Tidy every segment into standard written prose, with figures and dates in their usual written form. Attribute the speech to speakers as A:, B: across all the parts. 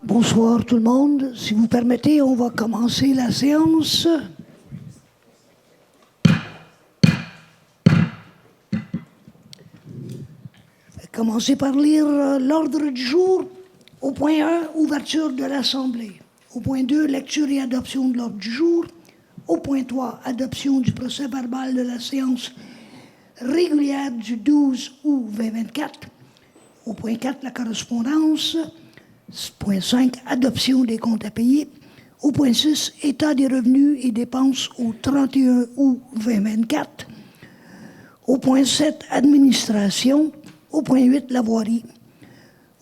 A: Bonsoir tout le monde. Si vous permettez, on va commencer la séance. Je vais commencer par lire l'ordre du jour. Au point 1, ouverture de l'Assemblée. Au point 2, lecture et adoption de l'ordre du jour. Au point 3, adoption du procès-verbal de la séance régulière du 12 août 2024. Au point 4, la correspondance. Point 5, adoption des comptes à payer. Au point 6, état des revenus et dépenses au 31 août 2024. Au point 7, administration. Au point 8, la voirie.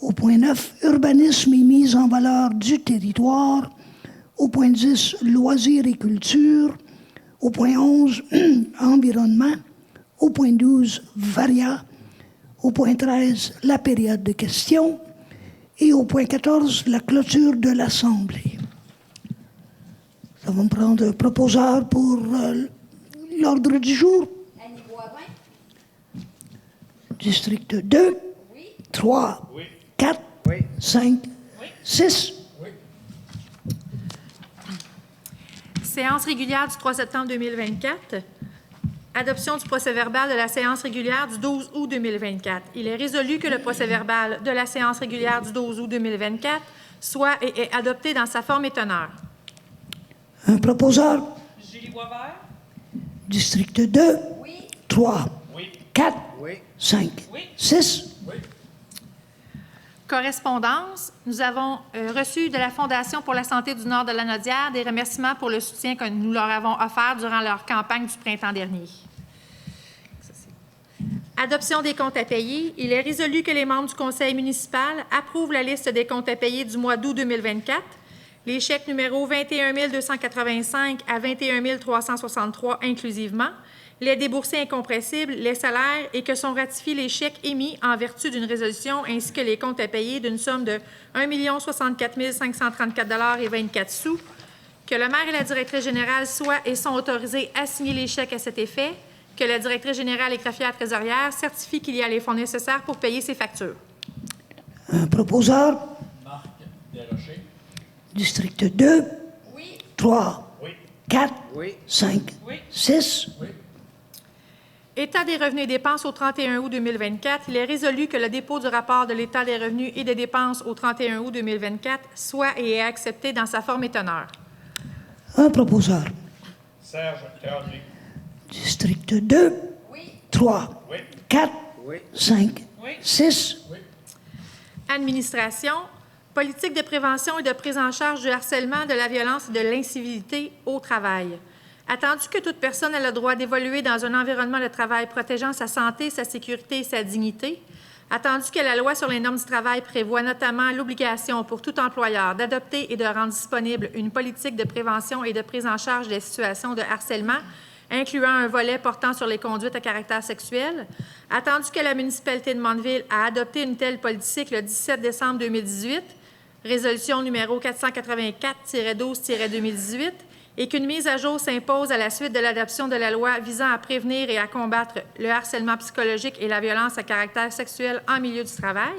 A: Au point 9, urbanisme et mise en valeur du territoire. Au point 10, loisirs et culture. Au point 11, environnement. Au point 12, varia. Au point 13, la période de questions. Et au point 14, la clôture de l'Assemblée. Ça va me prendre un proposeur pour l'ordre du jour.
B: Annie Boivin.
A: District 2,
B: Oui.
A: 3,
C: Oui.
A: 4,
C: Oui.
A: 5,
C: Oui.
A: 6.
C: Oui.
D: Séance régulière du 3 septembre 2024. Adoption du procès-verbal de la séance régulière du 12 août 2024. Il est résolu que le procès-verbal de la séance régulière du 12 août 2024 soit et est adopté dans sa forme et teneur.
A: Un proposeur.
C: Julie Boisvert.
A: District 2,
B: Oui.
A: 3,
C: Oui.
A: 4,
C: Oui.
A: 5,
C: Oui.
A: 6.
C: Oui.
D: Correspondance. Nous avons reçu de la Fondation pour la santé du Nord de la Naudière des remerciements pour le soutien que nous leur avons offert durant leur campagne du printemps dernier. Adoption des comptes à payer. Il est résolu que les membres du conseil municipal approuvent la liste des comptes à payer du mois d'août 2024, les chèques numéro 21 285 à 21 363 inclusivement, les déboursés incompressibles, les salaires et que sont ratifiés les chèques émis en vertu d'une résolution ainsi que les comptes à payer d'une somme de 1 064 534,24 $, que le maire et la directrice générale soient et sont autorisés à signer les chèques à cet effet, que la directrice générale et greffière trésorière certifie qu'il y a les fonds nécessaires pour payer ces factures.
A: Un proposeur.
C: Marc Desrochers.
A: District 2,
B: Oui.
A: 3,
C: Oui.
A: 4,
C: Oui.
A: 5,
C: Oui.
A: 6.
C: Oui.
D: État des revenus et dépenses au 31 août 2024, il est résolu que le dépôt du rapport de l'état des revenus et des dépenses au 31 août 2024 soit et est accepté dans sa forme et teneur.
A: Un proposeur.
C: Serge Théodric.
A: District 2,
B: Oui.
A: 3,
C: Oui.
A: 4,
C: Oui.
A: 5,
C: Oui.
A: 6.
C: Oui.
D: Administration, politique de prévention et de prise en charge du harcèlement, de la violence et de l'incivilité au travail. Attendu que toute personne a le droit d'évoluer dans un environnement de travail protégeant sa santé, sa sécurité et sa dignité, attendu que la loi sur les normes du travail prévoit notamment l'obligation pour tout employeur d'adopter et de rendre disponible une politique de prévention et de prise en charge des situations de harcèlement, incluant un volet portant sur les conduites à caractère sexuel, attendu que la municipalité de Mandeville a adopté une telle politique le 17 décembre 2018, résolution numéro 484-12-2018, et qu'une mise à jour s'impose à la suite de l'adoption de la loi visant à prévenir et à combattre le harcèlement psychologique et la violence à caractère sexuel en milieu du travail,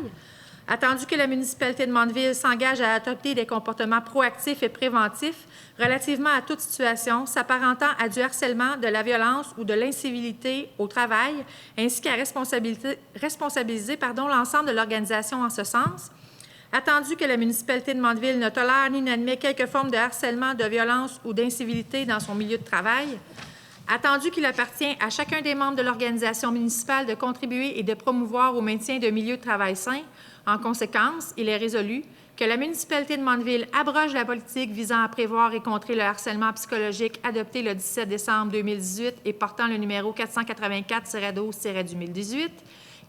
D: attendu que la municipalité de Mandeville s'engage à adopter des comportements proactifs et préventifs relativement à toute situation s'apparentant à du harcèlement, de la violence ou de l'incivilité au travail, ainsi qu'à responsabiliser l'ensemble de l'organisation en ce sens, attendu que la municipalité de Mandeville ne tolère ni n'admet quelque forme de harcèlement, de violence ou d'incivilité dans son milieu de travail, attendu qu'il appartient à chacun des membres de l'organisation municipale de contribuer et de promouvoir au maintien d'un milieu de travail sain. En conséquence, il est résolu que la municipalité de Mandeville abroge la politique visant à prévoir et contrer le harcèlement psychologique adoptée le 17 décembre 2018 et portant le numéro 484-12-2018,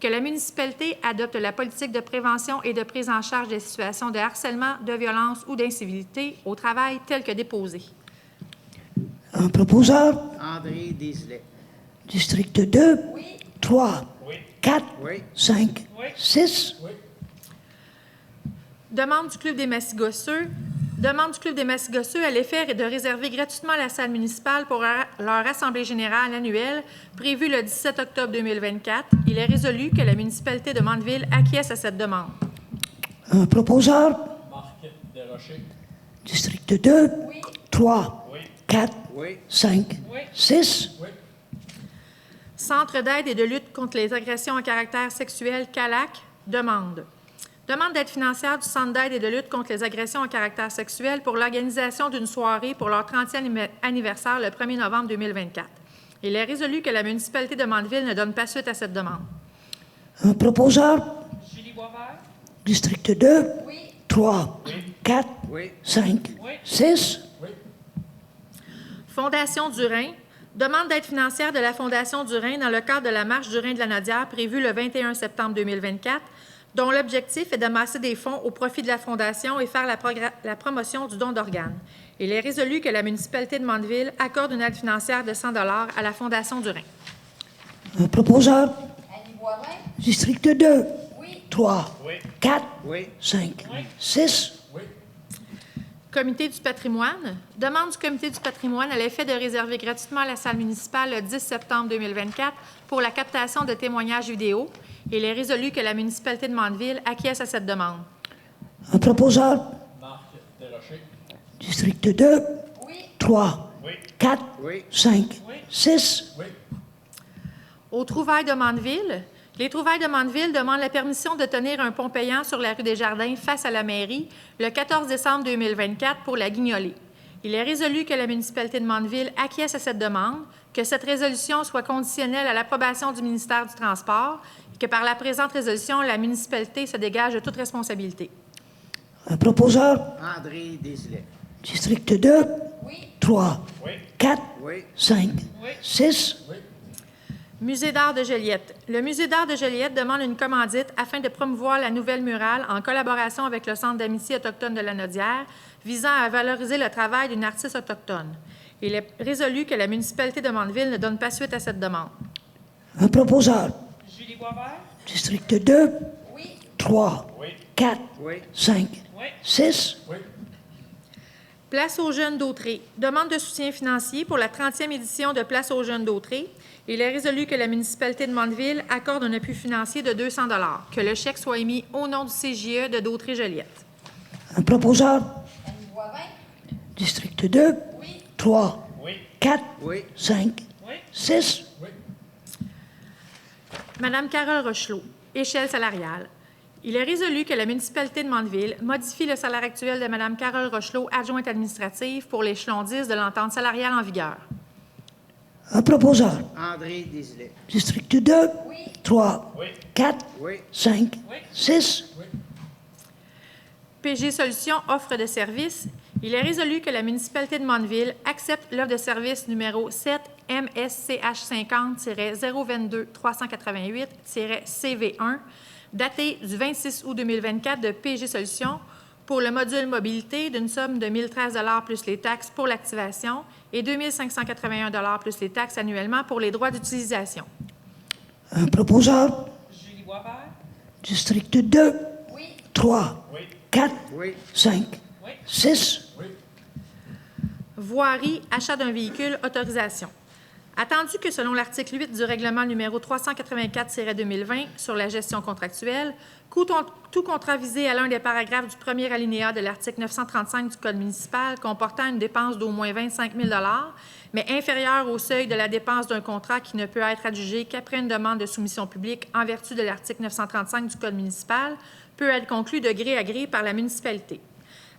D: que la municipalité adopte la politique de prévention et de prise en charge des situations de harcèlement, de violence ou d'incivilité au travail telle que déposée.
A: Un proposeur.
E: André Deslay.
A: District 2,
B: Oui.
A: 3,
C: Oui.
A: 4,
E: Oui.
A: 5,
C: Oui.
A: 6.
C: Oui.
D: Demande du Club des Massigosseux. Demande du Club des Massigosseux à l'effet de réserver gratuitement la salle municipale pour leur assemblée générale annuelle prévue le 17 octobre 2024. Il est résolu que la municipalité de Mandeville acquiesce à cette demande.
A: Un proposeur.
C: Marc Desrochers.
A: District 2, 3,
C: Oui.
A: 4,
B: Oui.
A: 5,
C: Oui.
A: 6,
C: Oui.
D: Centre d'aide et de lutte contre les agressions à caractère sexuel, CALAC, demande. Demande d'aide financière du Centre d'aide et de lutte contre les agressions à caractère sexuel pour l'organisation d'une soirée pour leur 30e anniversaire le 1er novembre 2024. Il est résolu que la municipalité de Mandeville ne donne pas suite à cette demande.
A: un proposeur.
C: Julie Boisvert.
A: District 2, 3, 4,
B: Oui.
A: 5,
C: Oui.
A: 6,
C: Oui.
D: Fondation du Rhin. Demande d'aide financière de la Fondation du Rhin dans le cadre de la Marche du Rhin de la Nodière prévue le 21 septembre 2024, dont l'objectif est d'amasser des fonds au profit de la Fondation et faire la promotion du don d'organes. Il est résolu que la municipalité de Mandeville accorde une aide financière de 100 $ à la Fondation du Rhin.
A: un proposeur.
E: Annie Boivin?
A: District 2,
E: Oui.
A: 3,
C: Oui.
A: 4,
B: Oui.
A: 5,
C: Oui.
A: 6,
C: Oui.
D: Comité du patrimoine. Demande du Comité du patrimoine à l'effet de réserver gratuitement la salle municipale le 10 septembre 2024 pour la captation de témoignages vidéo. Il est résolu que la municipalité de Mandeville acquiesce à cette demande.
A: un proposeur.
C: Marc Desrochers.
A: District 2,
E: Oui.
A: 3,
C: Oui.
A: 4,
B: Oui.
A: 5,
C: Oui.
A: 6,
C: Oui.
D: Aux trouvailles de Mandeville. Les trouvailles de Mandeville demandent la permission de tenir un pont payant sur la rue des Jardins face à la mairie le 14 décembre 2024 pour la Guignolée. Il est résolu que la municipalité de Mandeville acquiesce à cette demande, que cette résolution soit conditionnelle à l'approbation du ministère du Transport et que par la présente résolution, la municipalité se dégage de toute responsabilité.
A: un proposeur.
B: André Desilets.
A: District 2,
E: Oui.
A: 3,
C: Oui.
A: 4,
B: Oui.
A: 5,
C: Oui.
A: 6,
C: Oui.
D: Musée d'art de Joliette. Le Musée d'art de Joliette demande une commandite afin de promouvoir la nouvelle murale en collaboration avec le Centre d'amitié autochtone de la Nodière, visant à valoriser le travail d'une artiste autochtone. Il est résolu que la municipalité de Mandeville ne donne pas suite à cette demande.
A: un proposeur.
C: Julie Boisvert.
A: District 2,
E: Oui.
A: 3,
C: Oui.
A: 4,
B: Oui.
A: 5,
C: Oui.
A: 6,
C: Oui.
D: Place aux jeunes d'Autré. Demande de soutien financier pour la 30e édition de Place aux jeunes d'Autré. Il est résolu que la municipalité de Mandeville accorde un appui financier de 200 $, que le chèque soit émis au nom du CJE de d'Autré-Joliette.
A: un proposeur.
E: Annie Boivin?
A: District 2,
E: Oui.
A: 3,
C: Oui.
A: 4,
B: Oui.
A: 5,
C: Oui.
A: 6,
C: Oui.
D: Madame Carole Rochelot, échelle salariale. Il est résolu que la municipalité de Mandeville modifie le salaire actuel de Madame Carole Rochelot, adjointe administrative, pour l'échelon 10 de l'entente salariale en vigueur.
A: un proposeur.
B: André Desilets.
A: District 2,
E: Oui.
A: 3,
C: Oui.
A: 4,
B: Oui.
A: 5,
C: Oui.
A: 6,
C: Oui.
D: PG Solutions offre de services. Il est résolu que la municipalité de Mandeville accepte l'offre de service numéro 7 MSCH 50-022-388-CV1, datée du 26 août 2024 de PG Solutions pour le module mobilité d'une somme de 1 013 $ plus les taxes pour l'activation et 2 581 $ plus les taxes annuellement pour les droits d'utilisation.
A: un proposeur.
C: Julie Boisvert.
A: District 2,
E: Oui.
A: 3,
C: Oui.
A: 4,
B: Oui.
A: 5,
C: Oui.
A: 6,
C: Oui.
D: Voirie, achat d'un véhicule, autorisation. Attendu que selon l'article 8 du règlement numéro 384-2020 sur la gestion contractuelle, tout contrat visé à l'un des paragraphes du premier alinéa de l'article 935 du Code municipal comportant une dépense d'au moins 25 000 $, mais inférieure au seuil de la dépense d'un contrat qui ne peut être adjugé qu'après une demande de soumission publique en vertu de l'article 935 du Code municipal, peut être conclu de gré à gré par la municipalité.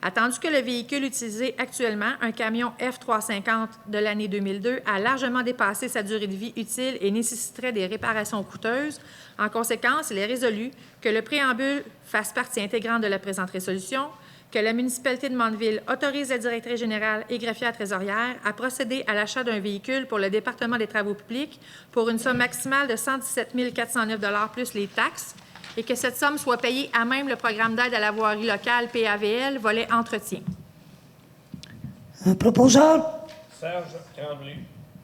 D: Attendu que le véhicule utilisé actuellement, un camion F350 de l'année 2002, a largement dépassé sa durée de vie utile et nécessiterait des réparations coûteuses, en conséquence, il est résolu que le préambule fasse partie intégrante de la présente résolution, que la municipalité de Mandeville autorise la directrice générale et greffière trésorière à procéder à l'achat d'un véhicule pour le département des travaux publics pour une somme maximale de 117 409 $ plus les taxes, et que cette somme soit payée à même le programme d'aide à la voirie locale PAVL, volet entretien.
A: un proposeur.
C: Serge Tremblay.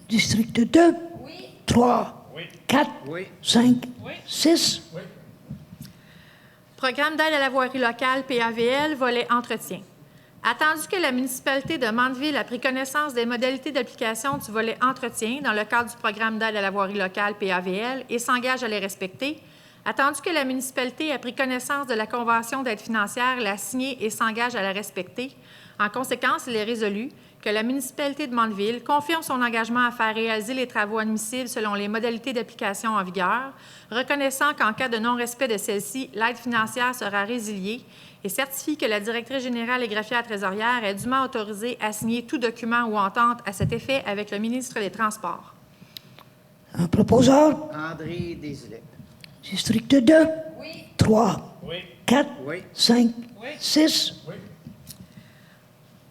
A: District 2,
E: Oui.
A: 3,
C: Oui.
A: 4,
B: Oui.
A: 5,
C: Oui.
A: 6,
C: Oui.
D: Programme d'aide à la voirie locale PAVL, volet entretien. Attendu que la municipalité de Mandeville a pris connaissance des modalités d'application du volet entretien dans le cadre du programme d'aide à la voirie locale PAVL et s'engage à les respecter, Attendu que la municipalité a pris connaissance de la convention d'aide financière, l'a signée et s'engage à la respecter, en conséquence, il est résolu que la municipalité de Mandeville confirme son engagement à faire réaliser les travaux admissibles selon les modalités d'application en vigueur, reconnaissant qu'en cas de non-respect de celle-ci, l'aide financière sera résiliée et certifie que la directrice générale et greffière trésorière est dûment autorisée à signer tout document ou entente à cet effet avec le ministre des Transports.
A: Un proposeur?
B: André Desilets.
A: District 2?
C: Oui.
A: 3,
C: Oui.
A: 4,
B: Oui.
A: 5,
C: Oui.
A: 6.
C: Oui.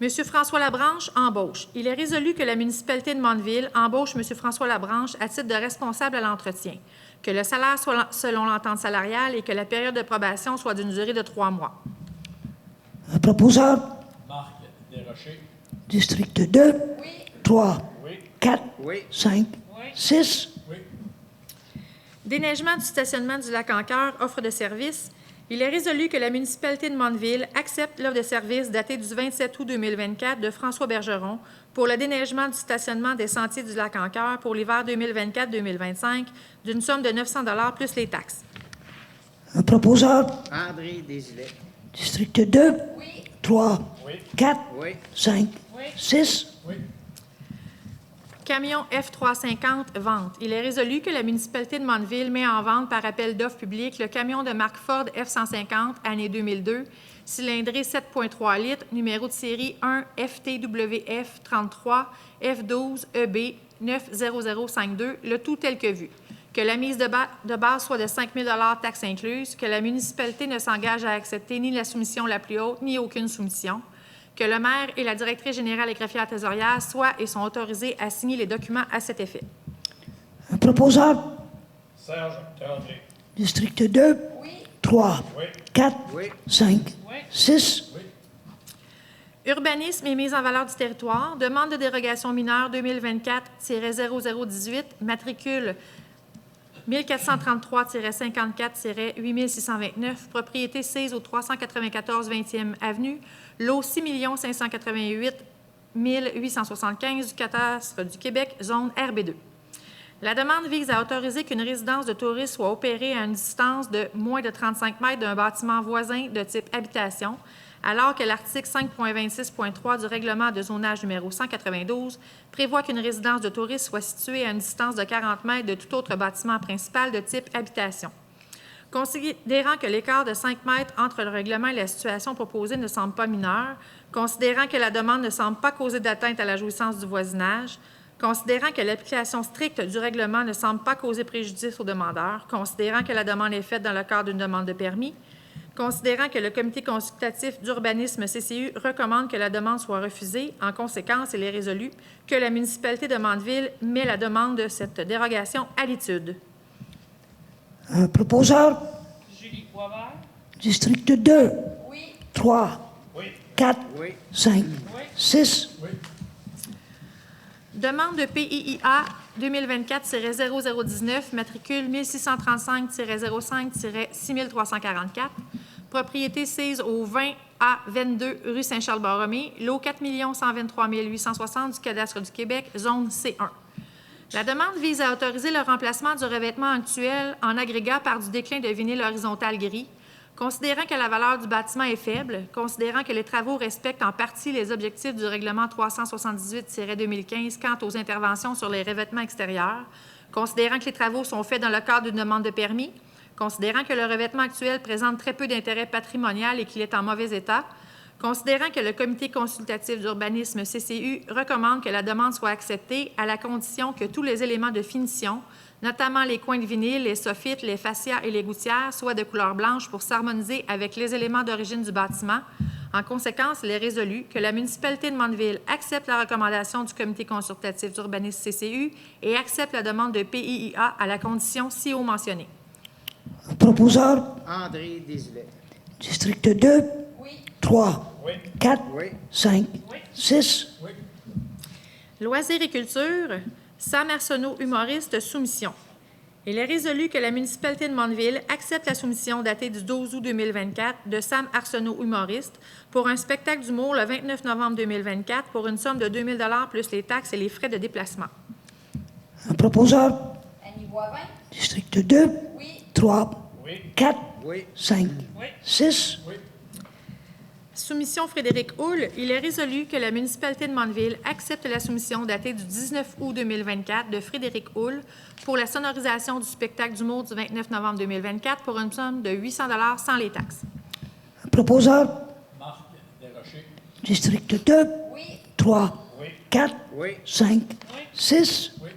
D: M. François Labranche embauche. Il est résolu que la municipalité de Mandeville embauche M. François Labranche à titre de responsable à l'entretien, que le salaire soit selon l'entente salariale et que la période de probation soit d'une durée de 3 mois.
A: Un proposeur?
C: Marc Desrochers.
A: District 2?
C: Oui.
A: 3,
C: Oui.
A: 4,
B: Oui.
A: 5,
C: Oui.
A: 6.
C: Oui.
D: Déneigement du stationnement du lac en Cœur, offre de service. Il est résolu que la municipalité de Mandeville accepte l'offre de service datée du 27 août 2024 de François Bergeron pour le déneigement du stationnement des sentiers du lac en Cœur pour l'hiver 2024-2025 d'une somme de 900 $ plus les taxes.
A: Un proposeur?
B: André Desilets.
A: District 2?
C: Oui.
A: 3,
C: Oui.
A: 4,
B: Oui.
A: 5,
C: Oui.
A: 6.
C: Oui.
D: Camion F350 vente. Il est résolu que la municipalité de Mandeville met en vente par appel d'offres publiques le camion de marque Ford F150, année 2002, cylindrée 7,3 litres, numéro de série 1 FTWF 33 F12 EB 90052, le tout tel que vu. Que la mise de base soit de 5 000 $ taxes incluses, que la municipalité ne s'engage à accepter ni la soumission la plus haute, ni aucune soumission, que le maire et la directrice générale et greffière trésorière soient et sont autorisés à signer les documents à cet effet.
A: Un proposeur?
C: Serge Tremblay.
A: District 2?
C: Oui.
A: 3,
C: Oui.
A: 4,
B: Oui.
A: 5,
C: Oui.
A: 6.
C: Oui.
D: Urbanisme et mise en valeur du territoire. Demande de dérogation mineure 2024-0018, matricule 1433-54-8629, propriété sise au 394 20e Avenue, lot 6 588 875 du cadastre du Québec, zone RB2. La demande vise à autoriser qu'une résidence de tourisme soit opérée à une distance de moins de 35 mètres d'un bâtiment voisin de type habitation, alors que l'article 5.26.3 du règlement de zonage numéro 192 prévoit qu'une résidence de tourisme soit située à une distance de 40 mètres de tout autre bâtiment principal de type habitation. Considérant que l'écart de 5 mètres entre le règlement et la situation proposée ne semble pas mineur, considérant que la demande ne semble pas causer d'atteinte à la jouissance du voisinage, considérant que l'application stricte du règlement ne semble pas causer préjudice au demandeur, considérant que la demande est faite dans le cadre d'une demande de permis, considérant que le comité consultatif d'urbanisme CCU recommande que la demande soit refusée, en conséquence, il est résolu que la municipalité de Mandeville met la demande de cette dérogation à l'étude.
A: Un proposeur?
C: Julie Boisvert.
A: District 2?
C: Oui.
A: 3,
C: Oui.
A: 4,
B: Oui.
A: 5,
C: Oui.
A: 6.
C: Oui.
D: Demande de PIIA 2024-0019, matricule 1635-05-6344, propriété sise au 20 à 22 rue Saint-Charles-Borromée, lot 4 123 860 du cadastre du Québec, zone C1. La demande vise à autoriser le remplacement du revêtement actuel en agrégat par du déclin de vinyle horizontal gris, considérant que la valeur du bâtiment est faible, considérant que les travaux respectent en partie les objectifs du règlement 378-2015 quant aux interventions sur les revêtements extérieurs, considérant que les travaux sont faits dans le cadre d'une demande de permis, considérant que le revêtement actuel présente très peu d'intérêt patrimonial et qu'il est en mauvais état, considérant que le comité consultatif d'urbanisme CCU recommande que la demande soit acceptée à la condition que tous les éléments de finition, notamment les coins de vinyle, les soffites, les fascias et les gouttières, soient de couleur blanche pour s'harmoniser avec les éléments d'origine du bâtiment. En conséquence, il est résolu que la municipalité de Mandeville accepte la recommandation du comité consultatif d'urbanisme CCU et accepte la demande de PIIA à la condition ci haut mentionnée.
A: Un proposeur?
B: André Desilets.
A: District 2?
C: Oui.
A: 3,
C: Oui.
A: 4,
B: Oui.
A: 5,
C: Oui.
A: 6.
C: Oui.
D: Loisirs et culture, Sam Arsenault, humoriste, soumission. Il est résolu que la municipalité de Mandeville accepte la soumission datée du 12 août 2024 de Sam Arsenault, humoriste, pour un spectacle d'humour le 29 novembre 2024 pour une somme de 2 000 $ plus les taxes et les frais de déplacement.
A: Un proposeur?
C: Annie Boivin.
A: District 2?
C: Oui.
A: 3,
C: Oui.
A: 4,
B: Oui.
A: 5,
C: Oui.
A: 6.
C: Oui.
D: Soumission Frédéric Houle, il est résolu que la municipalité de Mandeville accepte la soumission datée du 19 août 2024 de Frédéric Houle pour la sonorisation du spectacle d'humour du 29 novembre 2024 pour une somme de 800 $ sans les taxes.
A: Proposeur,
C: Marc Desrochers.
A: district 2, 3,
C: Oui.
A: 4,
B: Oui.
A: 5, 6.
C: Oui.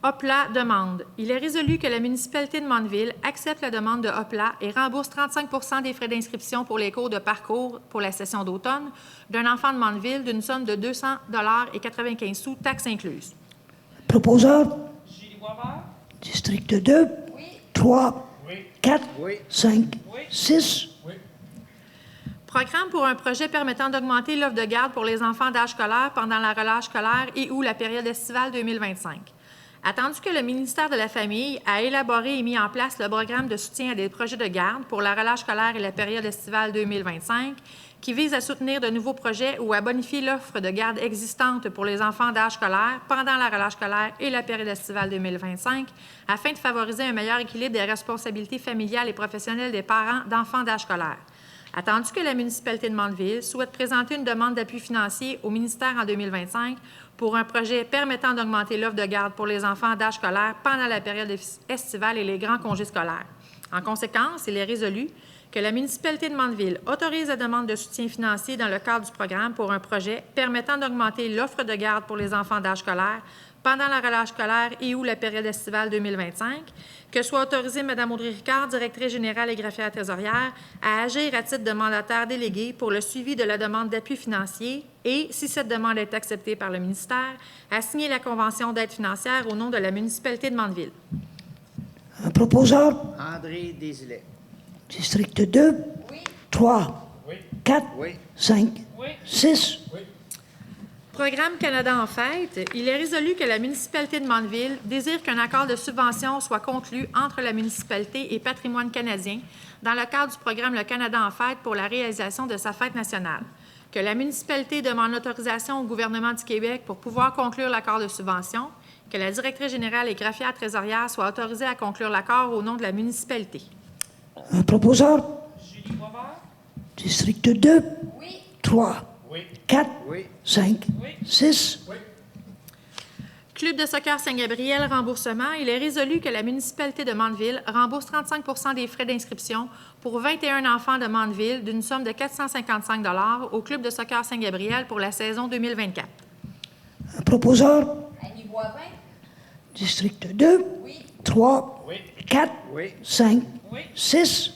D: Hopla demande. Il est résolu que la municipalité de Mandeville accepte la demande de Hopla et rembourse 35 % des frais d'inscription pour les cours de parcours pour la session d'automne d'un enfant de Mandeville d'une somme de 200 $ et 95 sous, taxes incluses.
A: Proposeur,
C: Julie Boisvert.
A: district 2, 3,
C: Oui.
A: 4,
B: Oui.
A: 5,
C: Oui.
A: 6.
C: Oui.
D: Programme pour un projet permettant d'augmenter l'offre de garde pour les enfants d'âge scolaire pendant la relâche scolaire et ou la période estivale 2025. Attendu que le ministère de la Famille a élaboré et mis en place le programme de soutien à des projets de garde pour la relâche scolaire et la période estivale 2025, qui vise à soutenir de nouveaux projets ou à bonifier l'offre de garde existante pour les enfants d'âge scolaire pendant la relâche scolaire et la période estivale 2025, afin de favoriser un meilleur équilibre des responsabilités familiales et professionnelles des parents d'enfants d'âge scolaire. Attendu que la municipalité de Mandeville souhaite présenter une demande d'appui financier au ministère en 2025 pour un projet permettant d'augmenter l'offre de garde pour les enfants d'âge scolaire pendant la période estivale et les grands congés scolaires. En conséquence, il est résolu que la municipalité de Mandeville autorise la demande de soutien financier dans le cadre du programme pour un projet permettant d'augmenter l'offre de garde pour les enfants d'âge scolaire pendant la relâche scolaire et ou la période estivale 2025, que soit autorisée Mme Audrey Ricard, directrice générale et greffière trésorière, à agir à titre de mandataire délégué pour le suivi de la demande d'appui financier et, si cette demande est acceptée par le ministère, à signer la convention d'aide financière au nom de la municipalité de Mandeville.
A: Proposeur,
B: André Desilets.
A: district 2, 3,
C: Oui.
A: 4,
B: Oui.
A: 5,
C: Oui.
A: 6.
C: Oui.
D: Programme Canada en fête, il est résolu que la municipalité de Mandeville désire qu'un accord de subvention soit conclu entre la municipalité et Patrimoine canadien dans le cadre du programme Le Canada en fête pour la réalisation de sa fête nationale. Que la municipalité demande l'autorisation au gouvernement du Québec pour pouvoir conclure l'accord de subvention. Que la directrice générale et greffière trésorière soient autorisées à conclure l'accord au nom de la municipalité.
A: Proposeur,
C: Julie Boisvert.
A: district 2, 3,
C: Oui.
A: 4,
B: Oui.
A: 5,
C: Oui.
A: 6.
C: Oui.
D: Club de soccer Saint-Gabriel, remboursement. Il est résolu que la municipalité de Mandeville rembourse 35 % des frais d'inscription pour 21 enfants de Mandeville d'une somme de 455 $ au Club de soccer Saint-Gabriel pour la saison 2024.
A: Proposeur,
E: Annie Boivin.
A: district 2, 3,
C: Oui.
A: 4,
B: Oui.
A: 5,
C: Oui.
A: 6.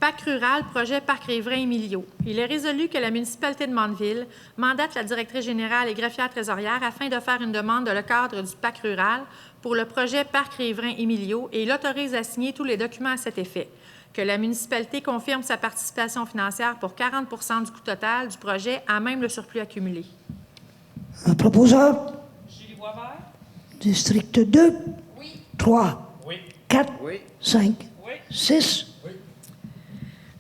D: Parc rural, projet Parc Riverain-Émilio. Il est résolu que la municipalité de Mandeville mandate la directrice générale et greffière trésorière afin de faire une demande dans le cadre du Parc rural pour le projet Parc Riverain-Émilio et l'autorise à signer tous les documents à cet effet. Que la municipalité confirme sa participation financière pour 40 % du coût total du projet, à même le surplus accumulé.
A: Proposeur,
C: Julie Boisvert.
A: district 2, 3,
C: Oui.
A: 4,
B: Oui.
A: 5,
C: Oui.
A: 6.
C: Oui.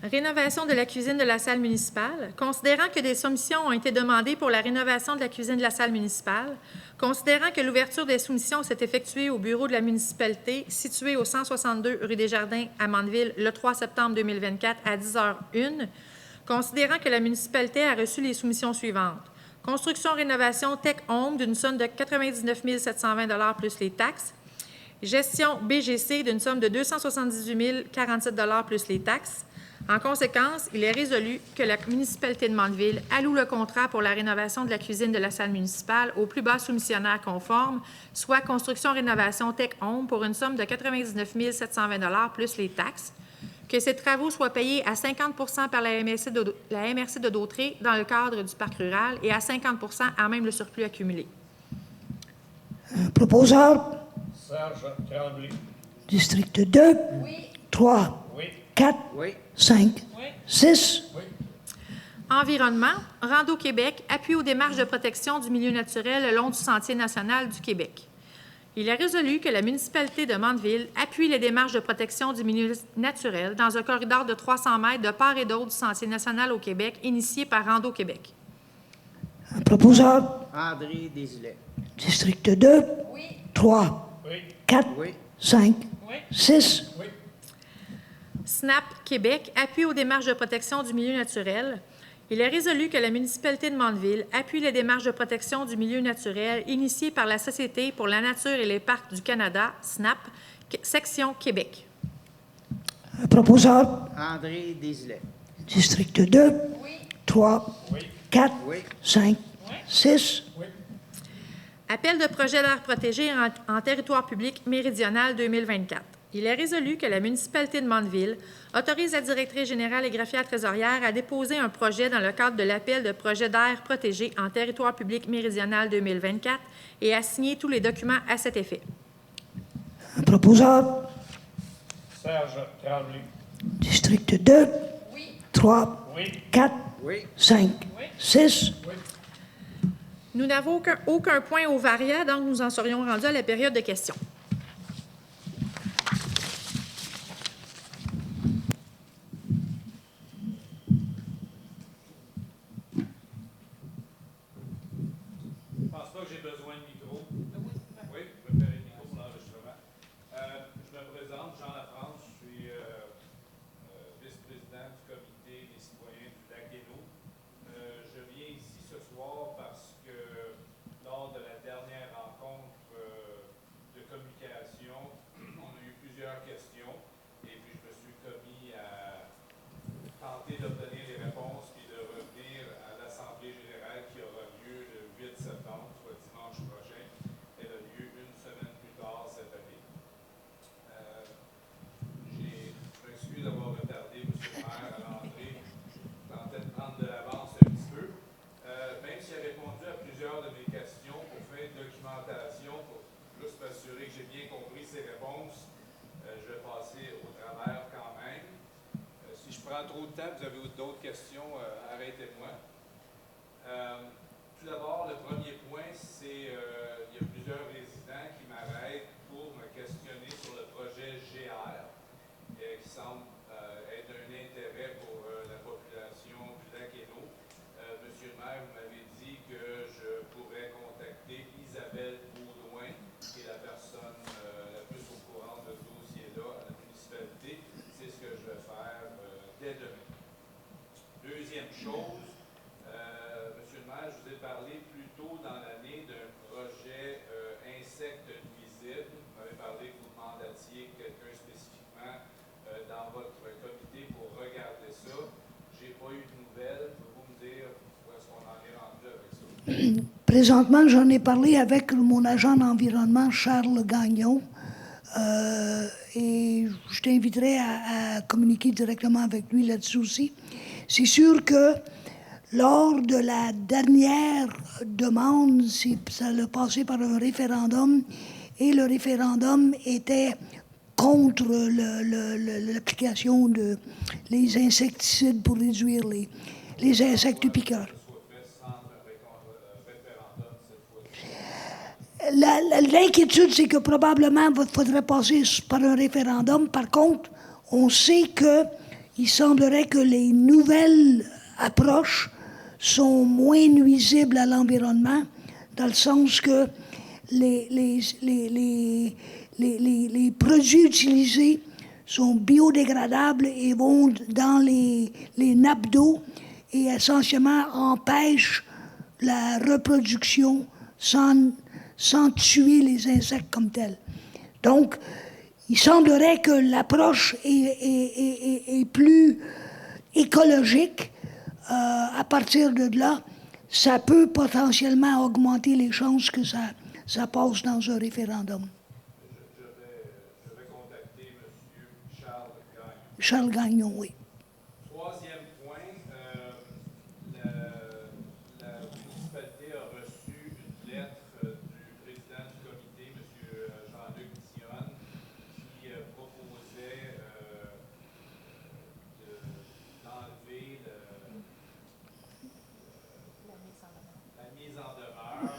D: Rénovation de la cuisine de la salle municipale. Considérant que des soumissions ont été demandées pour la rénovation de la cuisine de la salle municipale, considérant que l'ouverture des soumissions s'est effectuée au bureau de la municipalité situé au 162 rue des Jardins à Mandeville le 3 septembre 2024 à 10h01, considérant que la municipalité a reçu les soumissions suivantes. Construction-rénovation Tech Home d'une somme de 99 720 $ plus les taxes. Gestion BGC d'une somme de 278 047 $ plus les taxes. En conséquence, il est résolu que la municipalité de Mandeville alloue le contrat pour la rénovation de la cuisine de la salle municipale au plus bas soumissionnaire conforme, soit construction-rénovation Tech Home pour une somme de 99 720 $ plus les taxes, que ces travaux soient payés à 50 % par la MRC de Dautré dans le cadre du parc rural et à 50 % à même le surplus accumulé.
A: Proposeur,
C: Serge Tremblay.
A: district 2, 3,
C: Oui.
A: 4,
B: Oui.
A: 5,
C: Oui.
A: 6.
C: Oui.
D: Environnement, Rando Québec, appui aux démarches de protection du milieu naturel le long du Sentier national du Québec. Il est résolu que la municipalité de Mandeville appuie les démarches de protection du milieu naturel dans un corridor de 300 mètres de part et d'autre du Sentier national au Québec, initié par Rando Québec.
A: Proposeur,
B: André Desilets.
A: district 2, 3,
C: Oui.
A: 4,
B: Oui.
A: 5,
C: Oui.
A: 6,
C: Oui.
D: SNAP Québec, appui aux démarches de protection du milieu naturel. Il est résolu que la municipalité de Mandeville appuie les démarches de protection du milieu naturel initiées par la Société pour la nature et les parcs du Canada, SNAP, section Québec.
A: proposeur,
B: André Desilets.
A: district 2, 3,
C: Oui.
A: 4,
B: Oui.
A: 5, 6,
C: Oui.
D: Appel de projet d'aire protégée en territoire public méridional 2024. Il est résolu que la municipalité de Mandeville autorise la directrice générale et greffière trésorière à déposer un projet dans le cadre de l'appel de projet d'aire protégée en territoire public méridional 2024 et à signer tous les documents à cet effet.
A: proposeur,
C: Serge Tremblay.
A: district 2, 3,
C: Oui.
A: 4,
B: Oui.
A: 5, 6,
C: Oui.
D: Nous n'avons aucun point au varia, donc nous en serions rendus à la période de questions.
E: Je pense pas que j'ai besoin de micro. Oui, je vais faire un micro pour l'enregistrement. Je me présente, Jean Lafrance, je suis vice-président du comité des citoyens du Lac-Hainaut. Je viens ici ce soir parce que lors de la dernière rencontre de communication, on a eu plusieurs questions et puis je me suis commis à tenter d'obtenir les réponses et de revenir à l'Assemblée générale qui aura lieu le 8 septembre, soit dimanche prochain. Elle a lieu une semaine plus tard cette année. Je m'excuse d'avoir retardé M. le maire à l'entrée. Je tentais de prendre de l'avance un petit peu. Même s'il a répondu à plusieurs de mes questions pour faire une documentation, pour juste m'assurer que j'ai bien compris ses réponses, je vais passer au travers quand même. Si je prends trop de temps, vous avez d'autres questions, arrêtez-moi. Tout d'abord, le premier point, c'est il y a plusieurs résidents qui m'arrêtent pour me questionner sur le projet GR, qui semble être d'un intérêt pour la population du Lac-Hainaut. Monsieur le maire, vous m'avez dit que je pourrais contacter Isabelle Baudouin, qui est la personne la plus au courant de ce dossier-là à la municipalité. C'est ce que je vais faire dès demain. Deuxième chose, monsieur le maire, je vous ai parlé plus tôt dans l'année d'un projet insectes nuisibles. Vous m'avez parlé que vous mandatiez quelqu'un spécifiquement dans votre comité pour regarder ça. Je n'ai pas eu de nouvelles. Pouvez-vous me dire où est-ce qu'on en est rendu avec ça?
A: Présentement, j'en ai parlé avec mon agent d'environnement, Charles Gagnon, et je t'inviterai à communiquer directement avec lui là-dessus aussi. C'est sûr que lors de la dernière demande, ça a passé par un référendum, et le référendum était contre l'application des insecticides pour réduire les insectes piqueurs. L'inquiétude, c'est que probablement, il faudrait passer par un référendum. Par contre, on sait qu'il semblerait que les nouvelles approches sont moins nuisibles à l'environnement, dans le sens que les produits utilisés sont biodégradables et vont dans les nappes d'eau et essentiellement empêchent la reproduction sans tuer les insectes comme tels. Donc, il semblerait que l'approche est plus écologique. À partir de là, ça peut potentiellement augmenter les chances que ça passe dans un référendum.
E: Je vais contacter M. Charles Gagnon.
A: Charles Gagnon, oui.
E: Troisième point, la municipalité a reçu une lettre du président du comité, M. Jean-Luc Dionne, qui proposait d'enlever la mise en demeure,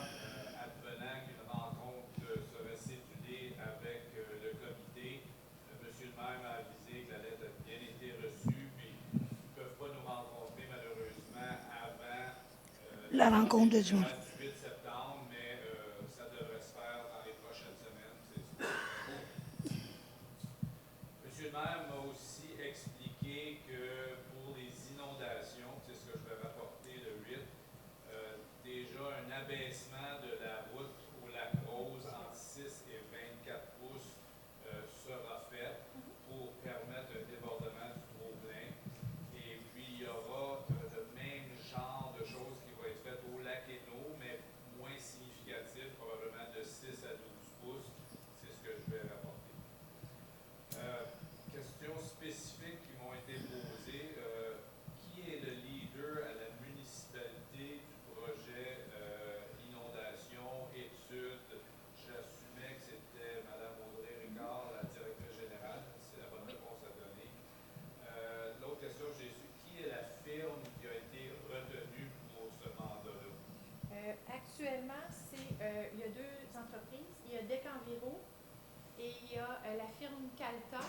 E: advenant qu'une rencontre serait cédulée avec le comité. Monsieur le maire m'a avisé que la lettre a bien été reçue, puis ils ne peuvent pas nous rencontrer malheureusement avant
A: La rencontre de Dieu.
E: du 8 septembre, mais ça devrait se faire dans les prochaines semaines. l'abaissement de la route au lac Rose entre 6 et 24 pouces sera fait pour permettre un débordement du trop-plein. Et puis, il y aura le même genre de choses qui vont être faites au lac Hainaut, mais moins significatif, probablement de 6 à 12 pouces. C'est ce que je vais rapporter. Questions spécifiques qui m'ont été posées. Qui est le leader à la municipalité du projet inondation, études? J'assumais que c'était Mme Audrey Ricard, la directrice générale. C'est la bonne réponse à donner. L'autre question que j'ai su, qui est la firme qui a été retenue pour ce mandat-là?
D: Actuellement, il y a deux entreprises. Il y a DEC Enviro et il y a la firme Calta.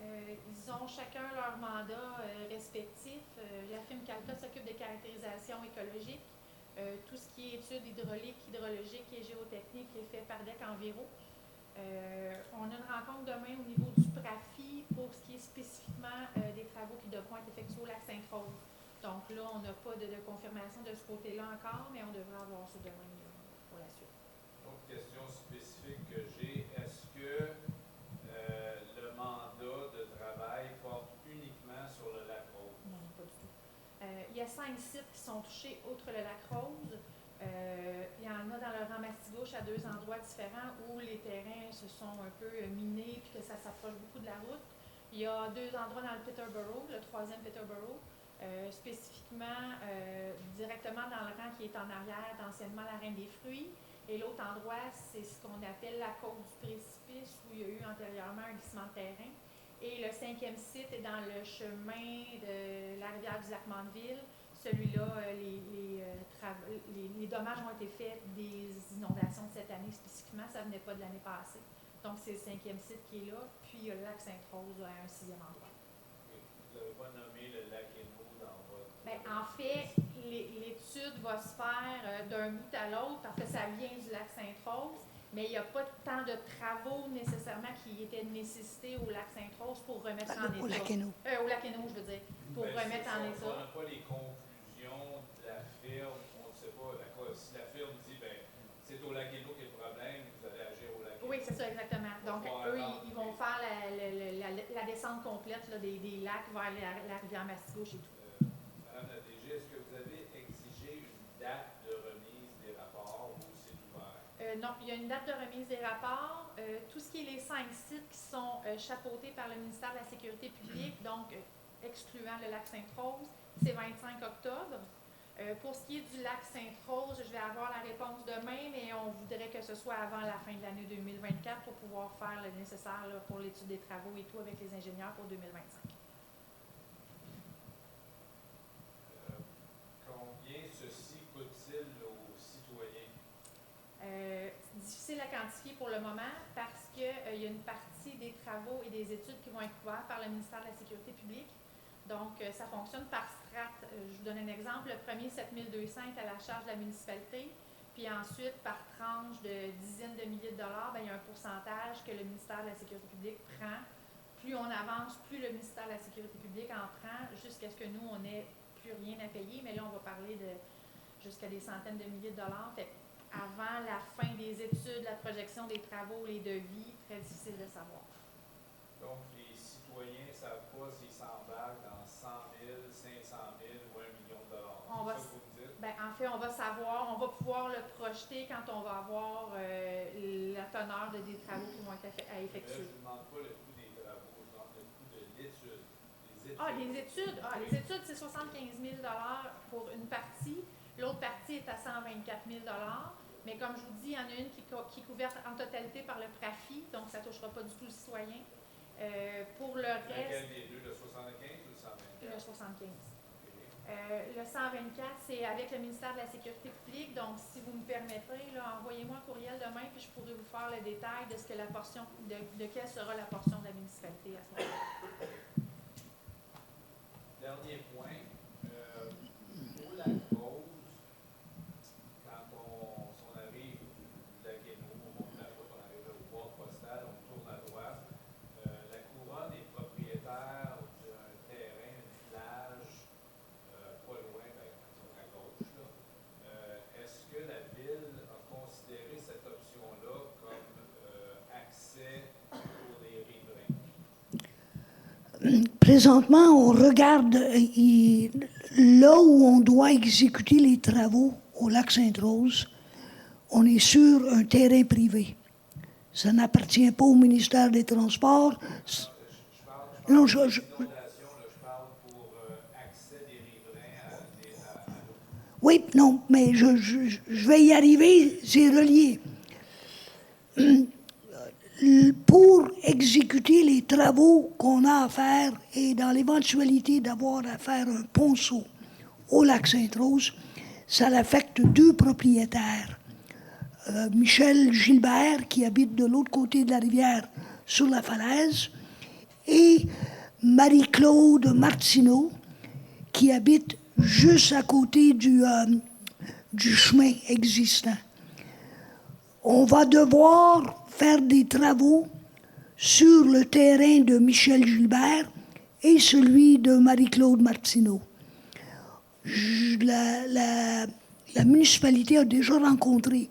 D: Ils ont chacun leur mandat respectif. La firme Calta s'occupe des caractérisations écologiques. Tout ce qui est études hydrauliques, hydrologiques et géotechniques est fait par DEC Enviro. On a une rencontre demain au niveau du PRAFI pour ce qui est spécifiquement des travaux qui devront être effectués au lac Sainte-Rose. Donc là, on n'a pas de confirmation de ce côté-là encore, mais on devrait avoir ça demain pour la suite.
E: Autre question spécifique que j'ai, est-ce que le mandat de travail porte uniquement sur le lac Rose?
D: Non, pas du tout. Il y a 5 sites qui sont touchés outre le lac Rose. Il y en a dans le rang Mastigouche à 2 endroits différents où les terrains se sont un peu minés et que ça s'approche beaucoup de la route. Il y a 2 endroits dans le Peterborough, le 3e Peterborough, spécifiquement directement dans le rang qui est en arrière d'anciennement la Reine des Fruits. Et l'autre endroit, c'est ce qu'on appelle la côte du précipice où il y a eu antérieurement un glissement de terrain. Et le 5e site est dans le chemin de la rivière du lac Mandeville. Celui-là, les dommages ont été faits des inondations de cette année spécifiquement. Ça ne venait pas de l'année passée. Donc, c'est le 5e site qui est là. Puis, il y a le lac Sainte-Rose à un 6e endroit.
E: Vous n'avez pas nommé le lac Hainaut dans votre...
D: Bien, en fait, l'étude va se faire d'un bout à l'autre parce que ça vient du lac Sainte-Rose, mais il n'y a pas tant de travaux nécessairement qui étaient nécessités au lac Sainte-Rose pour remettre en état.
A: Au lac Hainaut.
D: Au lac Hainaut, je veux dire, pour remettre en état.
E: On n'a pas les conclusions de la firme, on ne sait pas, d'accord, si la firme dit, ben c'est au lac Hainaut qu'il y a le problème, vous allez agir au lac Hainaut.
D: Oui, c'est ça, exactement. Donc, eux, ils vont faire la descente complète là, des lacs vers la rivière Mastigouche et tout.
E: Madame la DG, est-ce que vous avez exigé une date de remise des rapports ou c'est ouvert?
D: Non, il y a une date de remise des rapports. Tout ce qui est les 5 sites qui sont chapeautés par le ministère de la Sécurité publique, donc excluant le lac Sainte-Rose, c'est 25 octobre. Pour ce qui est du lac Sainte-Rose, je vais avoir la réponse demain, mais on voudrait que ce soit avant la fin de l'année 2024 pour pouvoir faire le nécessaire là, pour l'étude des travaux et tout avec les ingénieurs pour 2025.
E: Combien ceci coûte-t-il aux citoyens?
D: Difficile à quantifier pour le moment parce qu'il y a une partie des travaux et des études qui vont être couverts par le ministère de la Sécurité publique. Donc, ça fonctionne par strate. Je vous donne un exemple. Le premier, 7 200 est à la charge de la municipalité. Puis ensuite, par tranche de dizaines de milliers de dollars, bien, il y a un pourcentage que le ministère de la Sécurité publique prend. Plus on avance, plus le ministère de la Sécurité publique en prend jusqu'à ce que nous, on n'ait plus rien à payer. Mais là, on va parler de jusqu'à des centaines de milliers de dollars. Fait avant la fin des études, la projection des travaux, les devis, très difficile de savoir.
E: Donc, les citoyens ne savent pas s'ils s'embarquent dans 100 000, 500 000 ou 1 million de dollars. C'est ça que vous me dites?
D: Bien, en fait, on va savoir, on va pouvoir le projeter quand on va avoir la teneur des travaux qui vont être à effectuer.
E: Je ne vous demande pas le coût des travaux, je demande le coût de l'étude.
D: Les études, c'est 75 000 pour une partie. L'autre partie est à 124 000 mais comme je vous dis, il y en a une qui est couverte en totalité par le PRAFI, donc ça ne touchera pas du tout le citoyen. Pour le reste...
E: Lequel des deux, le 75 ou le 124?
D: Le 75. Le 124, c'est avec le ministère de la Sécurité publique. Donc, si vous me permettrez, envoyez-moi un courriel demain, puis je pourrai vous faire le détail de ce que la portion, de quelle sera la portion de la municipalité à ce moment-là.
E: Dernier point, au lac Rose, quand on arrive du lac Hainaut, on monte la route, on arrive au port postal, on tourne à droite. La couronne est propriétaire d'un terrain, une plage, pas loin, à gauche. Est-ce que la ville
A: Présentement, on regarde là où on doit exécuter les travaux au lac Sainte-Rose, on est sur un terrain privé. Ça n'appartient pas au ministère des Transports. Non,
E: je parle pour accès des riverains à l'eau.
A: Oui, non, mais je vais y arriver, c'est relié. Pour exécuter les travaux qu'on a à faire et dans l'éventualité d'avoir à faire un ponceau au lac Sainte-Rose, ça affecte deux propriétaires. Michel Gilbert, qui habite de l'autre côté de la rivière sur la falaise, et Marie-Claude Martineau, qui habite juste à côté du chemin existant. On va devoir faire des travaux sur le terrain de Michel Gilbert et celui de Marie-Claude Martineau. La municipalité a déjà rencontré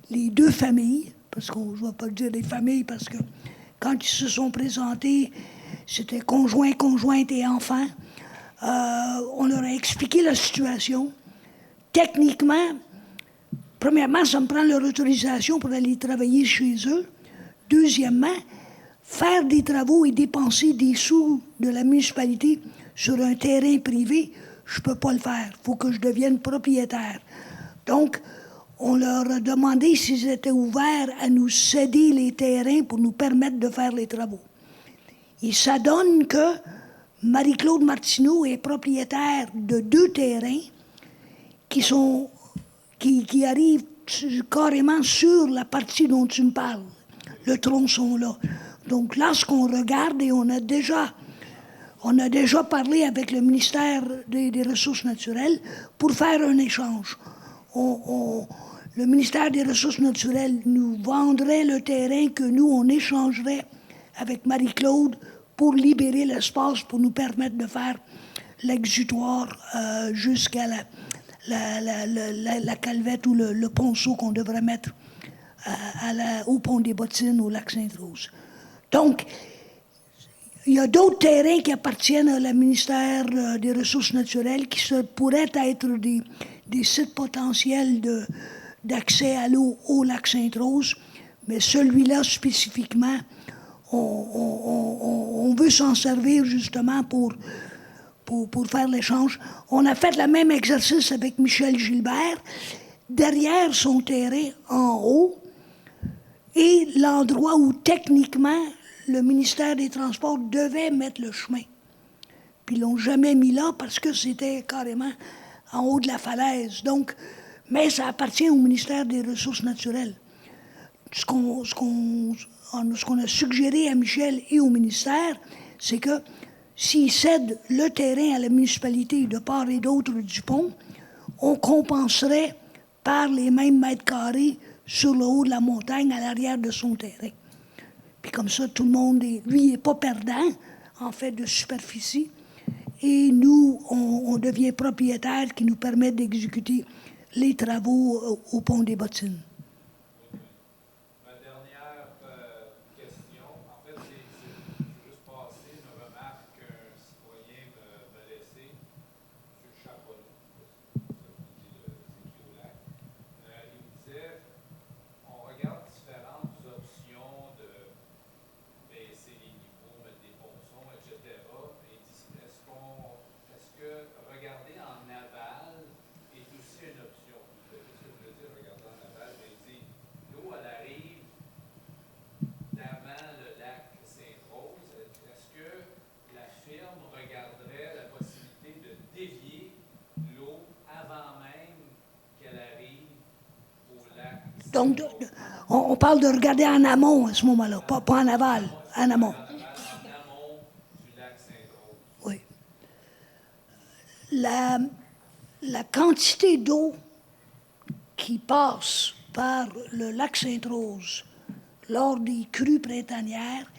A: les deux familles, parce qu'on ne va pas dire les familles, parce que quand ils se sont présentés, c'était conjoint, conjointe et enfants. On leur a expliqué la situation. Techniquement, premièrement, ça me prend leur autorisation pour aller travailler chez eux. Deuxièmement, faire des travaux et dépenser des sous de la municipalité sur un terrain privé, je ne peux pas le faire. Il faut que je devienne propriétaire. Donc, on leur a demandé s'ils étaient ouverts à nous céder les terrains pour nous permettre de faire les travaux. Et ça donne que Marie-Claude Martineau est propriétaire de deux terrains qui arrivent carrément sur la partie dont tu me parles, le tronçon là. Donc là, ce qu'on regarde, et on a déjà parlé avec le ministère des Ressources naturelles pour faire un échange. Le ministère des Ressources naturelles nous vendrait le terrain que nous, on échangerait avec Marie-Claude pour libérer l'espace pour nous permettre de faire l'exutoire jusqu'à la calvette ou le ponceau qu'on devrait mettre au pont des Bottines au lac Sainte-Rose. Donc, il y a d'autres terrains qui appartiennent à la ministère des Ressources naturelles qui pourraient être des sites potentiels d'accès à l'eau au lac Sainte-Rose, mais celui-là spécifiquement, on veut s'en servir justement pour faire l'échange. On a fait le même exercice avec Michel Gilbert, derrière son terrain en haut, et l'endroit où techniquement le ministère des Transports devait mettre le chemin. Puis ils l'ont jamais mis là parce que c'était carrément en haut de la falaise. Donc, mais ça appartient au ministère des Ressources naturelles. Ce qu'on a suggéré à Michel et au ministère, c'est que s'ils cèdent le terrain à la municipalité de part et d'autre du pont, on compenserait par les mêmes mètres carrés sur le haut de la montagne à l'arrière de son terrain. Puis comme ça, tout le monde, lui, n'est pas perdant, en fait, de superficie. Et nous, on devient propriétaire qui nous permet d'exécuter les travaux au pont des Bottines.
E: Ma dernière question, en fait, c'est juste passé une remarque qu'un citoyen me laissait, M. Charbonneau, c'est qui au lac. Il me disait, on regarde différentes options de baisser les niveaux, mettre des ponçons, etc. Et il dit, est-ce que regarder en aval est aussi une option? Qu'est-ce que je veux dire, regarder en aval? Il dit, l'eau, elle arrive d'avant le lac Sainte-Rose. Est-ce que la firme regarderait la possibilité de dévier l'eau avant même qu'elle arrive au lac Sainte-Rose?
A: Donc, on parle de regarder en amont à ce moment-là, pas en aval, en amont.
E: En amont du lac Sainte-Rose.
A: Oui. La quantité d'eau qui passe par le lac Sainte-Rose lors des crues printanières,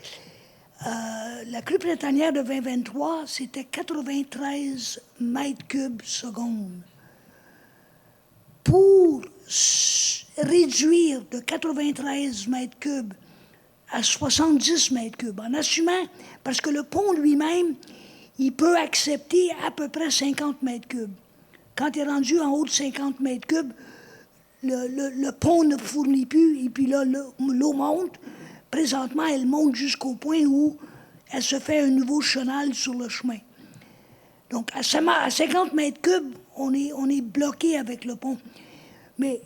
A: la crue printanière de 2023, c'était 93 mètres cubes seconde. Pour réduire de 93 mètres cubes à 70 mètres cubes, en assumant, parce que le pont lui-même, il peut accepter à peu près 50 mètres cubes. Quand il est rendu en haut de 50 mètres cubes, le pont ne fournit plus, et puis là, l'eau monte. Présentement, elle monte jusqu'au point où elle se fait un nouveau chenal sur le chemin. Donc, à 50 mètres cubes, on est bloqué avec le pont. Mais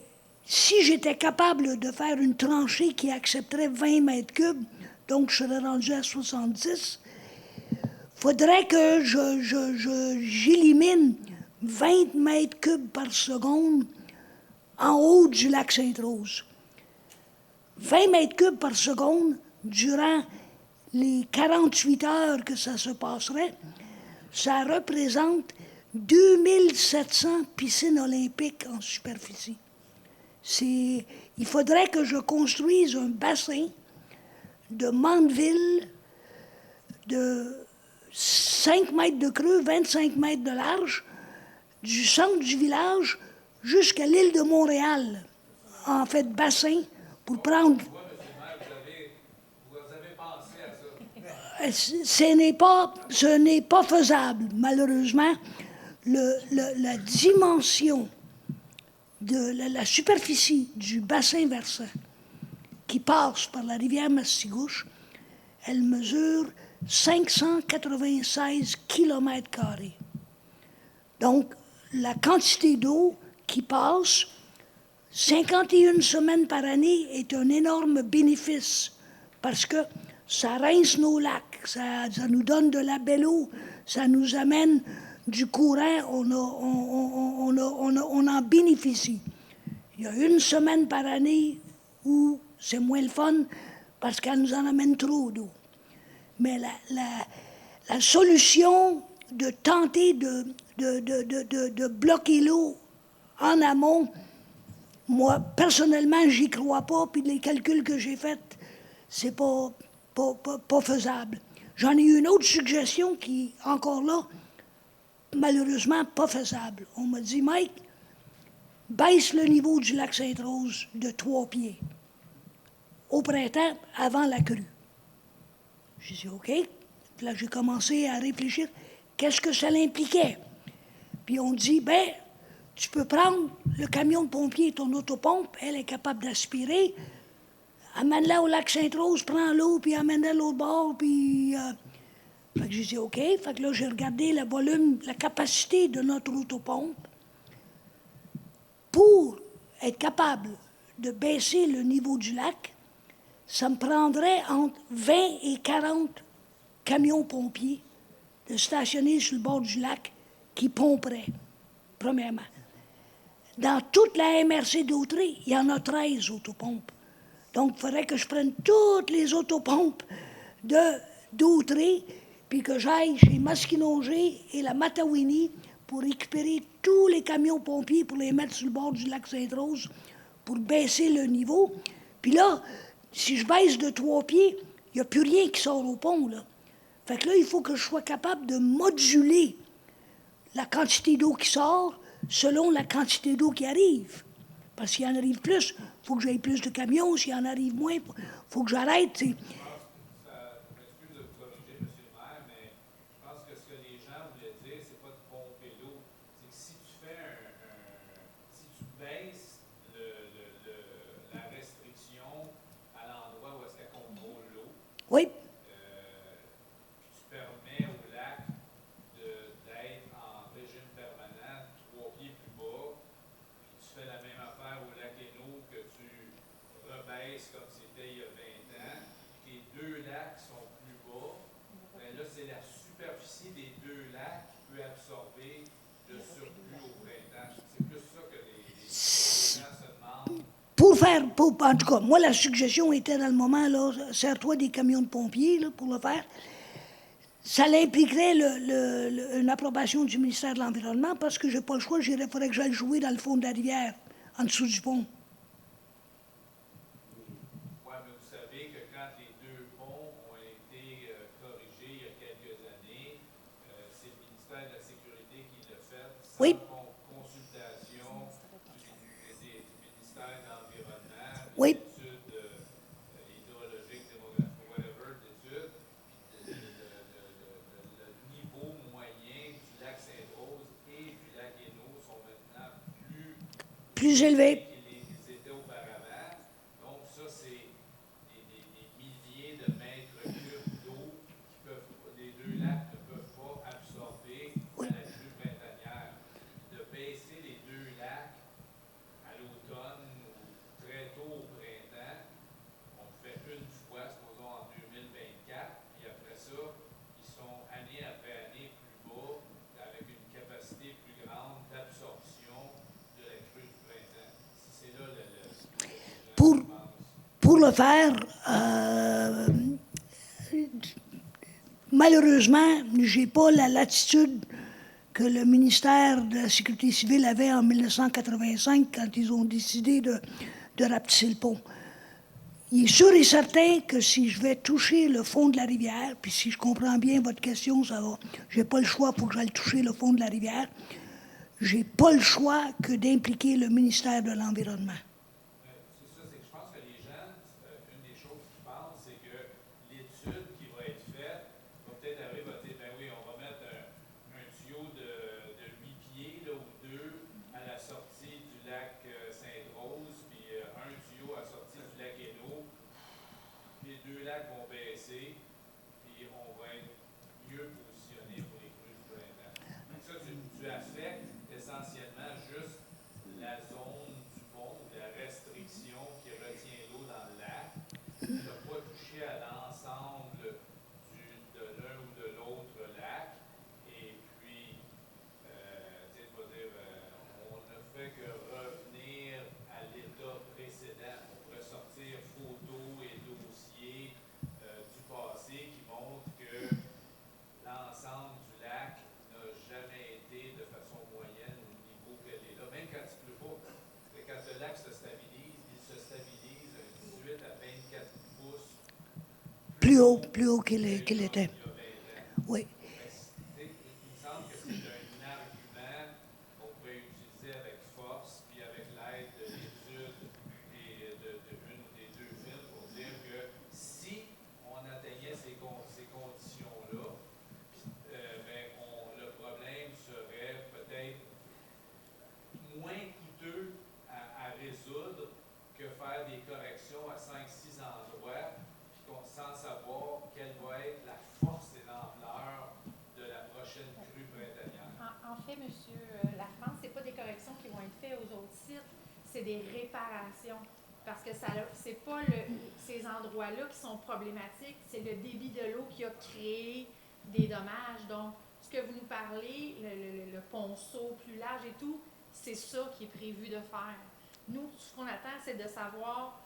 A: si j'étais capable de faire une tranchée qui accepterait 20 mètres cubes, donc je serais rendu à 70, faudrait que j'élimine 20 mètres cubes par seconde en haut du lac Sainte-Rose. 20 mètres cubes par seconde durant les 48 heures que ça se passerait, ça représente 2700 piscines olympiques en superficie. Il faudrait que je construise un bassin de Mandeville de 5 mètres de creux, 25 mètres de large, du centre du village jusqu'à l'île de Montréal, en fait, bassin, pour prendre...
E: Vous avez pensé à ça?
A: Ce n'est pas faisable, malheureusement. La dimension de la superficie du bassin versant qui passe par la rivière Mastigouche, elle mesure 596 km². Donc, la quantité d'eau qui passe 51 semaines par année est un énorme bénéfice parce que ça rince nos lacs, ça nous donne de la belle eau, ça nous amène du courant, on en bénéficie. Il y a une semaine par année où c'est moins le fun parce qu'elle nous en amène trop d'eau. Mais la solution de tenter de bloquer l'eau en amont, moi, personnellement, j'y crois pas, puis les calculs que j'ai faits, c'est pas faisable. J'en ai une autre suggestion qui, encore là, malheureusement, pas faisable. On m'a dit, Mike, baisse le niveau du lac Sainte-Rose de 3 pieds au printemps, avant la crue. J'ai dit, OK. Puis là, j'ai commencé à réfléchir, qu'est-ce que ça l'impliquait? Puis on dit, ben, tu peux prendre le camion de pompier, ton autopompe, elle est capable d'aspirer, amène-la au lac Sainte-Rose, prends l'eau, puis amène-la à l'autre bord, puis... Fait que j'ai dit, OK. Fait que là, j'ai regardé le volume, la capacité de notre autopompe pour être capable de baisser le niveau du lac. Ça me prendrait entre 20 et 40 camions pompiers de stationner sur le bord du lac qui pomperaient, premièrement. Dans toute la MRC d'Autrey, il y en a 13 autopompes. Donc, il faudrait que je prenne toutes les autopompes d'Autrey, puis que j'aille chez Masquinongé et la Matawini pour récupérer tous les camions pompiers pour les mettre sur le bord du lac Sainte-Rose pour baisser le niveau. Puis là, si je baisse de 3 pieds, il n'y a plus rien qui sort au pont, là. Fait que là, il faut que je sois capable de moduler la quantité d'eau qui sort selon la quantité d'eau qui arrive. Parce qu'il y en arrive plus, il faut que j'aille plus de camions. S'il y en arrive moins, il faut que j'arrête.
E: Je m'excuse de vous corriger, M. le maire, mais je pense que ce que les gens voulaient dire, c'est pas de pomper l'eau. C'est que si tu fais si tu baisses la restriction à l'endroit où est-ce qu'elle contrôle l'eau,
A: Oui.
E: puis tu permets au lac d'être en régime permanent 3 pieds plus bas, puis tu fais la même affaire au lac Hainaut que tu rebaisses comme c'était il y a 20 ans, puis tes 2 lacs sont plus bas, ben là, c'est la superficie des 2 lacs qui peut absorber le surplus au printemps. C'est plus ça que les gens se demandent.
A: En tout cas, moi, la suggestion était dans le moment, là, sers-toi des camions de pompiers là, pour le faire. Ça l'impliquerait une approbation du ministère de l'Environnement parce que je n'ai pas le choix, il faudrait que j'aille jouer dans le fond de la rivière, en dessous du pont.
E: Oui, mais vous savez que quand les 2 ponts ont été corrigés il y a quelques années, c'est le ministère de la Sécurité qui l'a fait, sans
A: Oui.
E: consultation du ministère de l'Environnement,
A: Oui.
E: d'études hydrologiques, démographiques, whatever, d'études, puis le niveau
A: Plus élevé.
E: qu'ils étaient auparavant. Donc, ça, c'est des milliers de mètres cubes d'eau les deux lacs ne peuvent pas absorber à la crue printanière. De baisser les deux lacs à l'automne ou très tôt au printemps, on le fait une fois, supposons en 2024, puis après ça, ils sont année après année plus bas, avec une capacité plus grande d'absorption de la crue du printemps. Si c'est là
A: Pour le faire, malheureusement, je n'ai pas la latitude que le ministère de la Sécurité civile avait en 1985 quand ils ont décidé de rapetisser le pont. Il est sûr et certain que si je vais toucher le fond de la rivière, puis si je comprends bien votre question, ça va, j'ai pas le choix pour que j'aille toucher le fond de la rivière, j'ai pas le choix que d'impliquer le ministère de l'Environnement.
E: C'est ça, c'est que je pense que les jeunes, une des choses qu'ils pensent, c'est que l'étude qui va être faite va peut-être arriver, va dire, ben oui, on va mettre un tuyau de 8 pieds là, ou 2 à la sortie du lac Sainte-Rose, puis un tuyau à la sortie du lac Hainaut. Puis les deux lacs vont baisser, puis on va être mieux positionné pour les crues du printemps. Donc ça, tu affectes essentiellement juste la zone du pont, la restriction qui retient l'eau dans le lac. Tu n'as pas touché à l'ensemble de l'un ou de l'autre lac. Et puis, tu sais, on ne fait que revenir à l'état précédent. On pourrait sortir photos et dossiers du passé qui montrent que l'ensemble du lac n'a jamais été de façon moyenne au niveau qu'elle est là, même quand il pleut pas. Quand le lac se stabilise, il se stabilise à 18 à 24 pouces
A: Plus haut qu'il était.
E: il y a 20 ans.
A: Oui.
E: Il me semble que c'est un argument qu'on pourrait utiliser avec force, puis avec l'aide de l'étude d'une ou des deux films pour dire que si on atteignait ces conditions-là, le problème serait peut-être moins coûteux à résoudre que faire des corrections à 5-6 endroits, puis sans savoir quelle va être la force et l'ampleur de la prochaine crue printanière.
D: En fait, monsieur Lafrance, ce n'est pas des corrections qui vont être faites aux autres sites, c'est des réparations. Parce que c'est pas ces endroits-là qui sont problématiques, c'est le débit de l'eau qui a créé des dommages. Donc, ce que vous nous parlez, le ponceau plus large et tout, c'est ça qui est prévu de faire. Nous, ce qu'on attend, c'est de savoir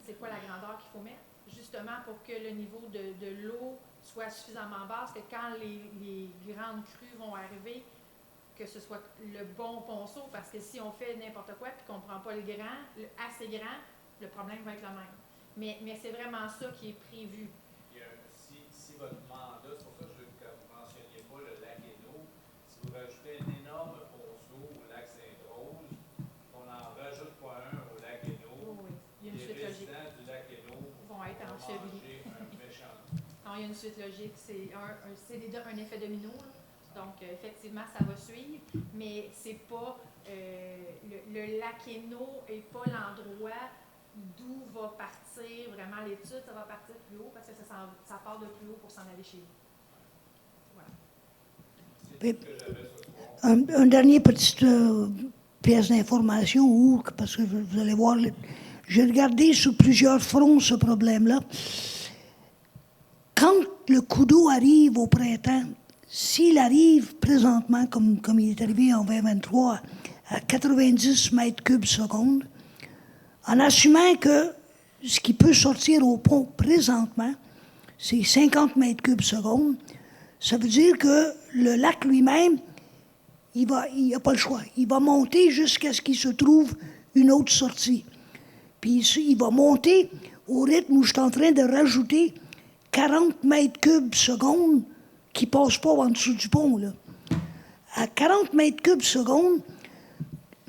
D: c'est quoi la grandeur qu'il faut mettre, justement pour que le niveau de l'eau soit suffisamment basse, que quand les grandes crues vont arriver, que ce soit le bon ponceau, parce que si on fait n'importe quoi et qu'on ne prend pas assez grand, le problème va être le même. Mais c'est vraiment ça qui est prévu.
E: Si votre mandat, c'est pour ça que je veux que vous ne mentionniez pas le lac Hainaut, si vous rajoutez un énorme ponceau au lac Sainte-Rose, qu'on n'en rajoute pas un au lac Hainaut,
D: Oui, il y a une
E: les
D: suite logique.
E: résidents du lac Hainaut
D: Vont être enchevelés.
E: manger un méchant.
D: Non, il y a une suite logique. C'est un effet domino. Là. Donc, effectivement, ça va suivre, mais c'est pas le lac Hainaut n'est pas l'endroit d'où va partir vraiment l'étude. Ça va partir plus haut parce que ça part de plus haut pour s'en aller chez vous. Voilà.
A: Un dernier petite pièce d'information, parce que vous allez voir, j'ai regardé sur plusieurs fronts ce problème-là. Quand le coup d'eau arrive au printemps, s'il arrive présentement, comme il est arrivé en 2023, à 90 mètres cubes seconde, en assumant que ce qui peut sortir au pont présentement, c'est 50 mètres cubes seconde, ça veut dire que le lac lui-même, il n'a pas le choix. Il va monter jusqu'à ce qu'il se trouve une autre sortie. Puis il va monter au rythme où je suis en train de rajouter 40 mètres cubes seconde qui ne passent pas en dessous du pont. Là. À 40 mètres cubes seconde,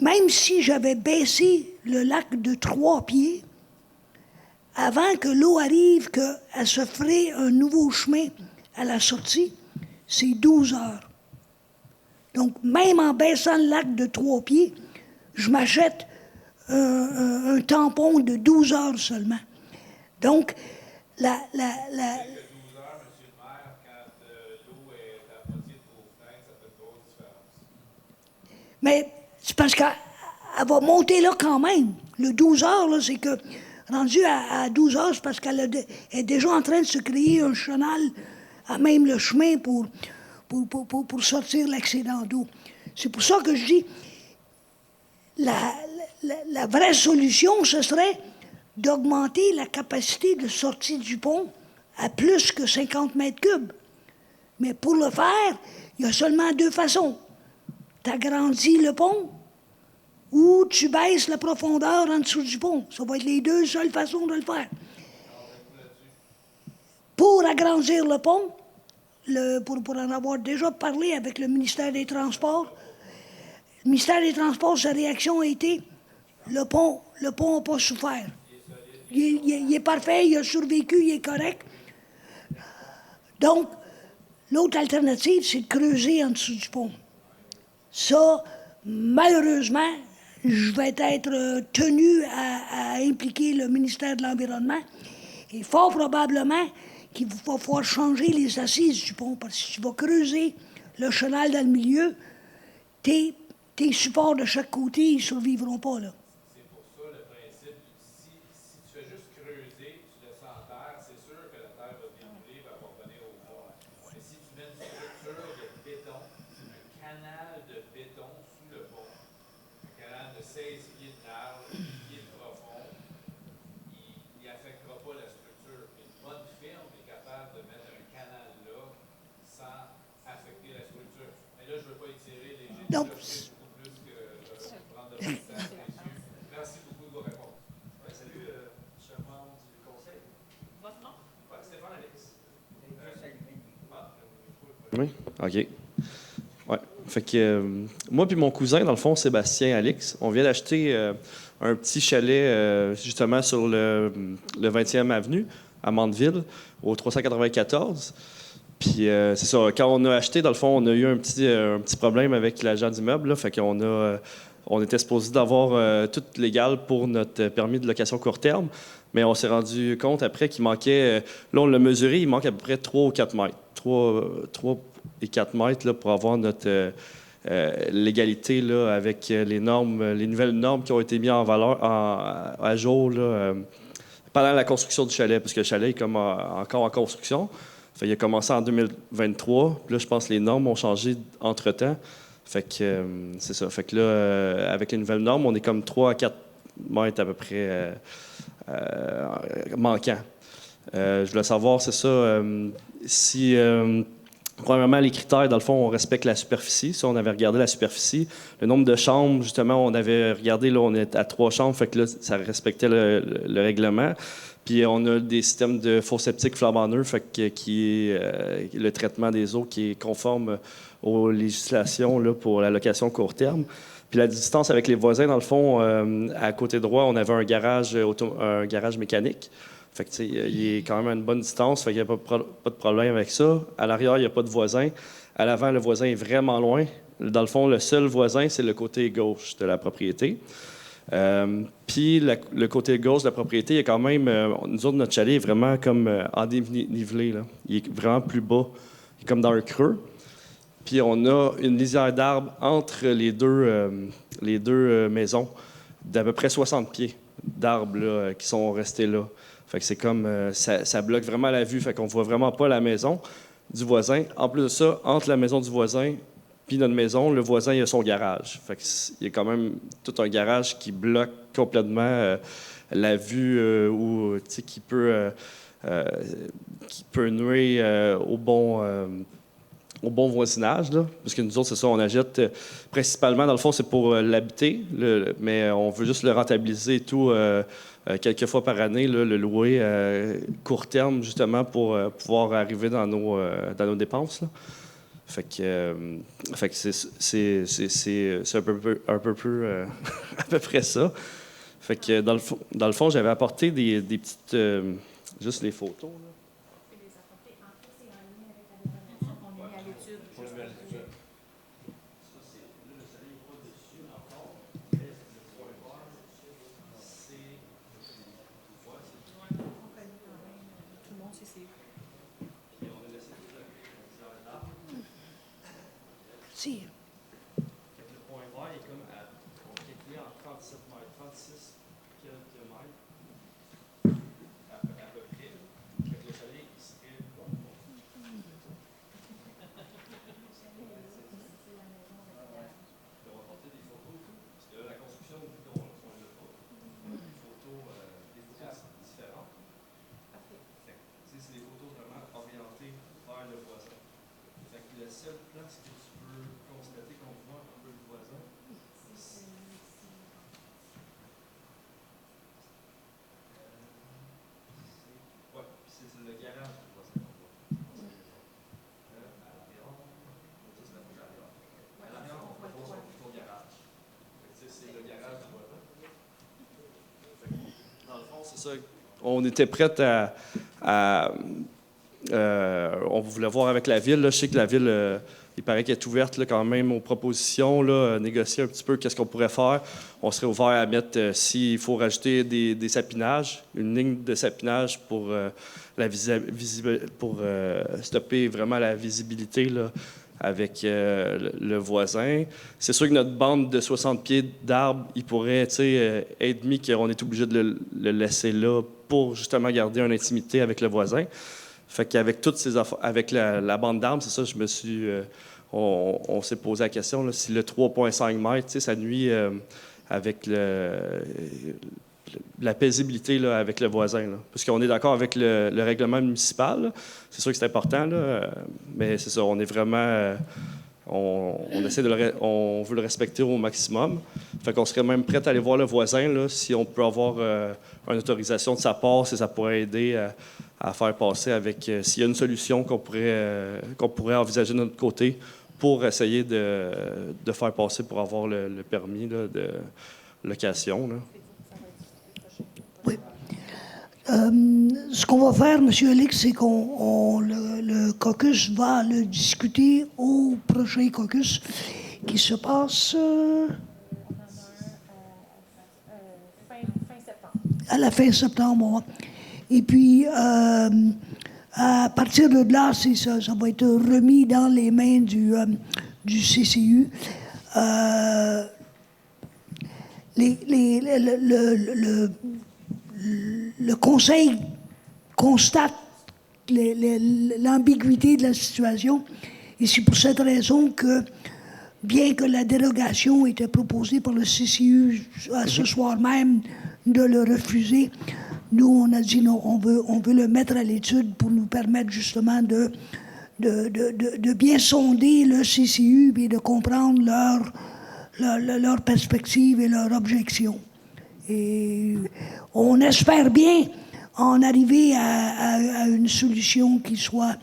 A: même si j'avais baissé le lac de 3 pieds, avant que l'eau arrive, qu'elle se ferait un nouveau chemin à la sortie, c'est 12 heures. Donc, même en baissant le lac de 3 pieds, je m'achète un tampon de 12 heures seulement. Donc, la,
E: 12 heures, monsieur le maire, quand l'eau est à moitié de vos fenêtres, ça fait une grosse différence.
A: mais c'est parce qu'elle va monter là quand même. Le 12 heures, là, c'est que, rendu à 12 heures, c'est parce qu'elle est déjà en train de se créer un chenal à même le chemin pour sortir l'excédent d'eau. C'est pour ça que je dis, la vraie solution, ce serait d'augmenter la capacité de sortie du pont à plus que 50 mètres cubes. Mais pour le faire, il y a seulement deux façons. Tu agrandis le pont ou tu baisses la profondeur en dessous du pont. Ça va être les deux seules façons de le faire. Pour agrandir le pont, pour en avoir déjà parlé avec le ministère des Transports, le ministère des Transports, sa réaction a été le pont n'a pas souffert. Il est parfait, il a survécu, il est correct. Donc, l'autre alternative, c'est de creuser en dessous du pont. Ça, malheureusement, je vais être tenu à impliquer le ministère de l'Environnement. Et fort probablement qu'il va falloir changer les assises du pont, parce que si tu vas creuser le chenal dans le milieu, tes supports de chaque côté, ils ne survivront pas, là.
E: C'est pour ça le principe, si tu fais juste creuser, tu laisses en terre, c'est sûr que la terre va dérouler, va revenir au fond. Mais si tu mets une structure de béton, un canal de béton sous le pont, un canal de 16 pieds de large, 10 pieds de profond, il n'affectera pas la structure. Une bonne firme est capable de mettre un canal là sans affecter la structure. Mais là, je ne veux pas étirer les gens.
A: Donc,
E: Merci beaucoup de vos réponses.
F: Ouais, salut, cher membre du conseil.
D: Votre nom?
E: Ouais, Stéphane Alix.
G: Oui, OK. Ouais. Fait que moi puis mon cousin, dans le fond, Sébastien Alix, on vient d'acheter un petit chalet justement sur le 20e avenue, à Mandeville, au 394. Puis c'est ça, quand on a acheté, dans le fond, on a eu un petit problème avec l'agent d'immeuble. Fait qu'on on était supposé d'avoir tout légal pour notre permis de location court terme, mais on s'est rendu compte après qu'il manquait, là on l'a mesuré, il manque à peu près 3 ou 4 mètres. 3 et 4 mètres là, pour avoir notre légalité là, avec les normes, les nouvelles normes qui ont été mises en valeur, à jour là, pendant la construction du chalet, parce que le chalet est comme encore en construction. Fait, il a commencé en 2023. Puis là, je pense que les normes ont changé entre-temps. Fait que c'est ça. Fait que là, avec les nouvelles normes, on est comme 3 à 4 mètres à peu près manquants. Je voulais savoir, c'est ça, si, premièrement, les critères, dans le fond, on respecte la superficie. Si on avait regardé la superficie, le nombre de chambres, justement, on avait regardé, là, on est à 3 chambres. Fait que là, ça respectait le règlement. Puis on a des systèmes de fours septiques flambant neufs, fait que, qui est le traitement des eaux qui est conforme aux législations là, pour la location court terme. Puis la distance avec les voisins, dans le fond, à côté droit, on avait un garage mécanique. Fait que, tu sais, il est quand même à une bonne distance, fait qu'il n'y a pas de problème avec ça. À l'arrière, il n'y a pas de voisin. À l'avant, le voisin est vraiment loin. Dans le fond, le seul voisin, c'est le côté gauche de la propriété. Puis le côté gauche de la propriété, il y a quand même, nous autres, notre chalet est vraiment comme en dénivelé. Là. Il est vraiment plus bas. Il est comme dans un creux. Puis on a une lisière d'arbres entre les deux maisons d'à peu près 60 pieds d'arbres là, qui sont restés là. Fait que c'est comme, ça bloque vraiment la vue. Fait qu'on voit vraiment pas la maison du voisin. En plus de ça, entre la maison du voisin puis notre maison, le voisin, il a son garage. Fait qu'il y a quand même tout un garage qui bloque complètement la vue ou qui peut nuire au bon voisinage. Là. Parce que nous autres, c'est ça, on achète principalement, dans le fond, c'est pour l'habiter, mais on veut juste le rentabiliser et tout quelques fois par année, là, le louer court terme, justement, pour pouvoir arriver dans nos dépenses. Là. Fait que c'est à peu près ça. Fait que dans le fond, j'avais apporté des petites juste les photos. Là.
A: partie.
G: Le point vert est comme on calculait en 37 mètres, 36 quelques mètres, à peu près. Fait que le soleil, il serait... On va porter des photos, parce que là, la construction, on ne l'a pas. Des photos différentes. C'est des photos vraiment orientées vers le voisin. Fait que la seule place que tu peux constater qu'on voit un peu le voisin, c'est... Ouais, puis c'est le garage du voisin qu'on voit. À l'arrière, ça c'est la bouche arrière. À l'arrière, on voit son garage. Fait que c'est le garage du voisin. Fait que, dans le fond, c'est ça. On était prêts on voulait voir avec la ville. Là. Je sais que la ville, il paraît qu'elle est ouverte là, quand même aux propositions, là, négocier un petit peu qu'est-ce qu'on pourrait faire. On serait ouvert à mettre, s'il faut rajouter des sapinages, une ligne de sapinage pour, pour stopper vraiment la visibilité là, avec le voisin. C'est sûr que notre bande de 60 pieds d'arbres, il pourrait être mis qu'on est obligé de le laisser là pour justement garder une intimité avec le voisin. Fait qu'avec toutes ces affaires, avec la bande d'arbres, c'est ça, je me suis... on s'est posé la question, là, si le 3,5 mètres, ça nuit avec la paisibilité là, avec le voisin. Là. Parce qu'on est d'accord avec le règlement municipal. Là. C'est sûr que c'est important, là, mais c'est ça, on est vraiment... on veut le respecter au maximum. Fait qu'on serait même prêt à aller voir le voisin, là, si on peut avoir une autorisation de sa part, si ça pourrait aider à faire passer avec... s'il y a une solution qu'on pourrait envisager de notre côté pour essayer de faire passer pour avoir le permis là, de location. Là.
A: Oui. Ce qu'on va faire, M. Alix, c'est qu'on le caucus va le discuter au prochain caucus qui se passe
D: Fin septembre.
A: à la fin septembre. Et puis, à partir de là, ça va être remis dans les mains du CCU. Le Conseil constate l'ambiguïté de la situation et c'est pour cette raison que, bien que la dérogation était proposée par le CCU à ce soir même de le refuser, nous, on a dit non, on veut le mettre à l'étude pour nous permettre justement de bien sonder le CCU et de comprendre leur perspective et leur objection. Et on espère bien en arriver à une solution qui soit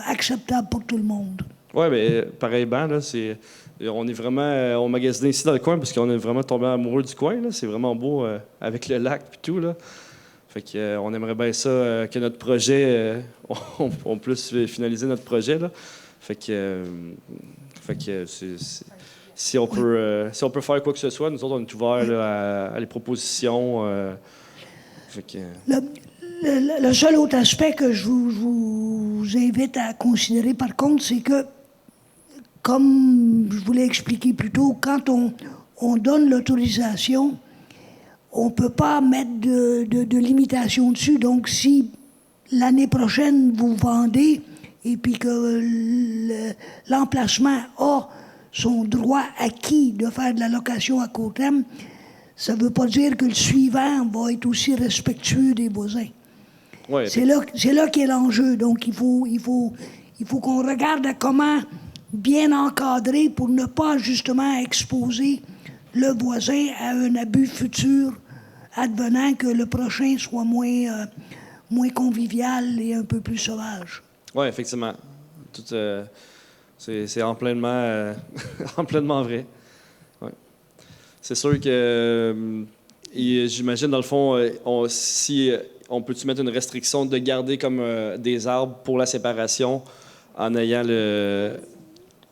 A: acceptable pour tout le monde.
G: Oui, mais pareillement, là, on est vraiment... on magasine ici dans le coin parce qu'on est vraiment tombé amoureux du coin. Là. C'est vraiment beau avec le lac et tout. Là. Fait que, on aimerait bien ça, que notre projet... on puisse finaliser notre projet. Là. Fait que si on peut faire quoi que ce soit, nous autres, on est ouverts là, à les propositions. Fait que...
A: Le seul autre aspect que je vous invite à considérer, par contre, c'est que, comme je vous l'ai expliqué plus tôt, quand on donne l'autorisation, on ne peut pas mettre de limitation dessus. Donc, si l'année prochaine, vous vendez et puis que l'emplacement a son droit acquis de faire de la location à court terme, ça ne veut pas dire que le suivant va être aussi respectueux des voisins.
G: Ouais,
A: c'est là qu'est l'enjeu. Donc, il faut qu'on regarde à comment bien encadrer pour ne pas justement exposer le voisin à un abus futur advenant que le prochain soit moins convivial et un peu plus sauvage.
G: Oui, effectivement. C'est en pleinement vrai. Ouais. C'est sûr que j'imagine, dans le fond, si on peut-tu mettre une restriction de garder comme des arbres pour la séparation en ayant le...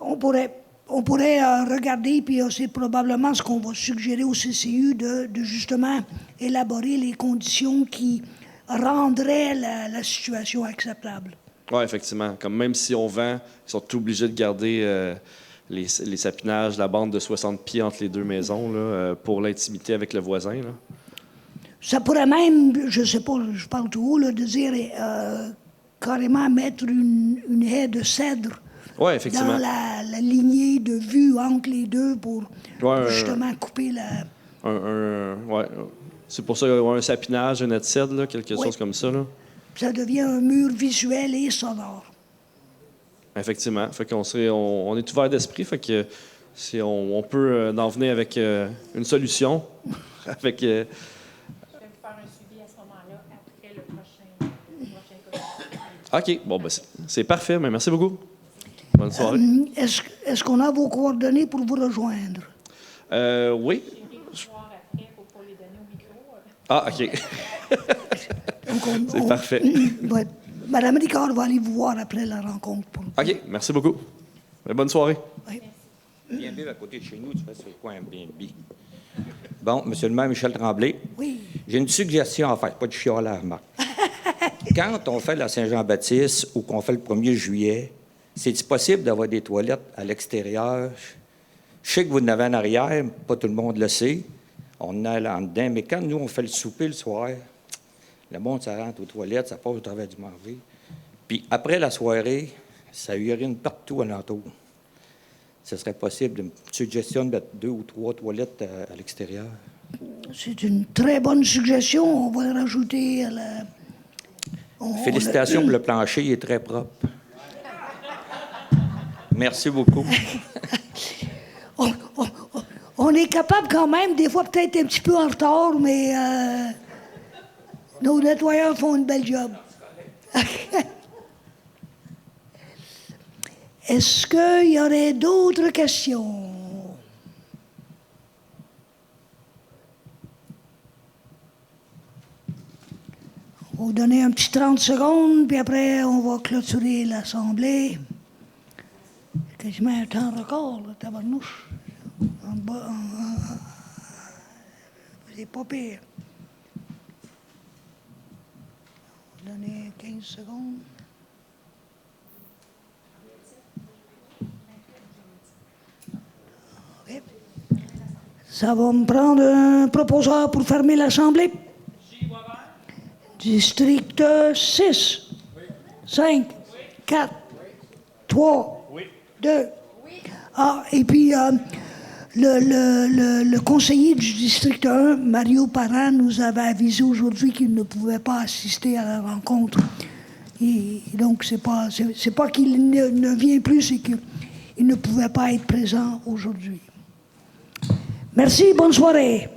A: On pourrait regarder, puis c'est probablement ce qu'on va suggérer au CCU de justement élaborer les conditions qui rendraient la situation acceptable.
G: Oui, effectivement. Comme même si on vend, ils sont obligés de garder les sapinages, la bande de 60 pieds entre les deux maisons là, pour l'intimité avec le voisin. Là.
A: Ça pourrait même, je sais pas, je parle tout haut, là, de dire carrément mettre une haie de cèdre
G: Oui, effectivement.
A: dans la lignée de vue entre les deux pour justement couper la...
G: Ouais. C'est pour ça qu'il y a un sapinage, un net de cèdre, là, quelque chose comme ça. Là.
A: Ça devient un mur visuel et sonore.
G: Effectivement. Fait qu'on on est ouvert d'esprit. Fait que si on peut en venir avec une solution. avec,
D: Je vais vous faire un suivi à ce moment-là, après le prochain comité.
G: OK. Bon, ben, c'est parfait. Mais merci beaucoup. Bonne soirée.
A: Est-ce qu'on a vos coordonnées pour vous rejoindre?
G: Oui.
D: Je vais voir après pour les donner au micro.
G: Ah, OK. C'est parfait.
A: Ouais. Madame Ricard va aller vous voir après la rencontre.
G: OK. Merci beaucoup. Bonne soirée.
A: Oui.
H: Viens vivre à côté de chez nous, tu fais sur le coin Airbnb. Bon, monsieur le maire Michel Tremblay.
A: Oui.
H: J'ai une suggestion à faire, pas de chiolage, Marc. Quand on fait la Saint-Jean-Baptiste ou qu'on fait le 1er juillet, c'est-il possible d'avoir des toilettes à l'extérieur? Je sais que vous en avez en arrière, pas tout le monde le sait. On en a là en dedans, mais quand nous, on fait le souper le soir, le monde, ça rentre aux toilettes, ça passe au travers du manger. Puis après la soirée, ça urine partout alentour. Ce serait possible, une suggestion de mettre 2 ou 3 toilettes à l'extérieur?
A: C'est une très bonne suggestion. On va le rajouter à la...
H: Félicitations pour le plancher, il est très propre. Merci beaucoup.
A: On est capable quand même, des fois peut-être un petit peu en retard, mais nos nettoyeurs font une belle job. Est-ce qu'il y aurait d'autres questions? On va vous donner un petit 30 secondes, puis après, on va clôturer l'Assemblée. Quasiment un temps record, là, tabarnouche. En bas, c'est pas pire. On va donner 15 secondes. OK. Ça va me prendre un proposeur pour fermer l'Assemblée. District 6. 5. 4. 3. 2. Ah, et puis, le conseiller du district 1, Mario Parent, nous avait avisé aujourd'hui qu'il ne pouvait pas assister à la rencontre. Et donc, c'est pas qu'il ne vient plus, c'est qu'il ne pouvait pas être présent aujourd'hui. Merci, bonne soirée.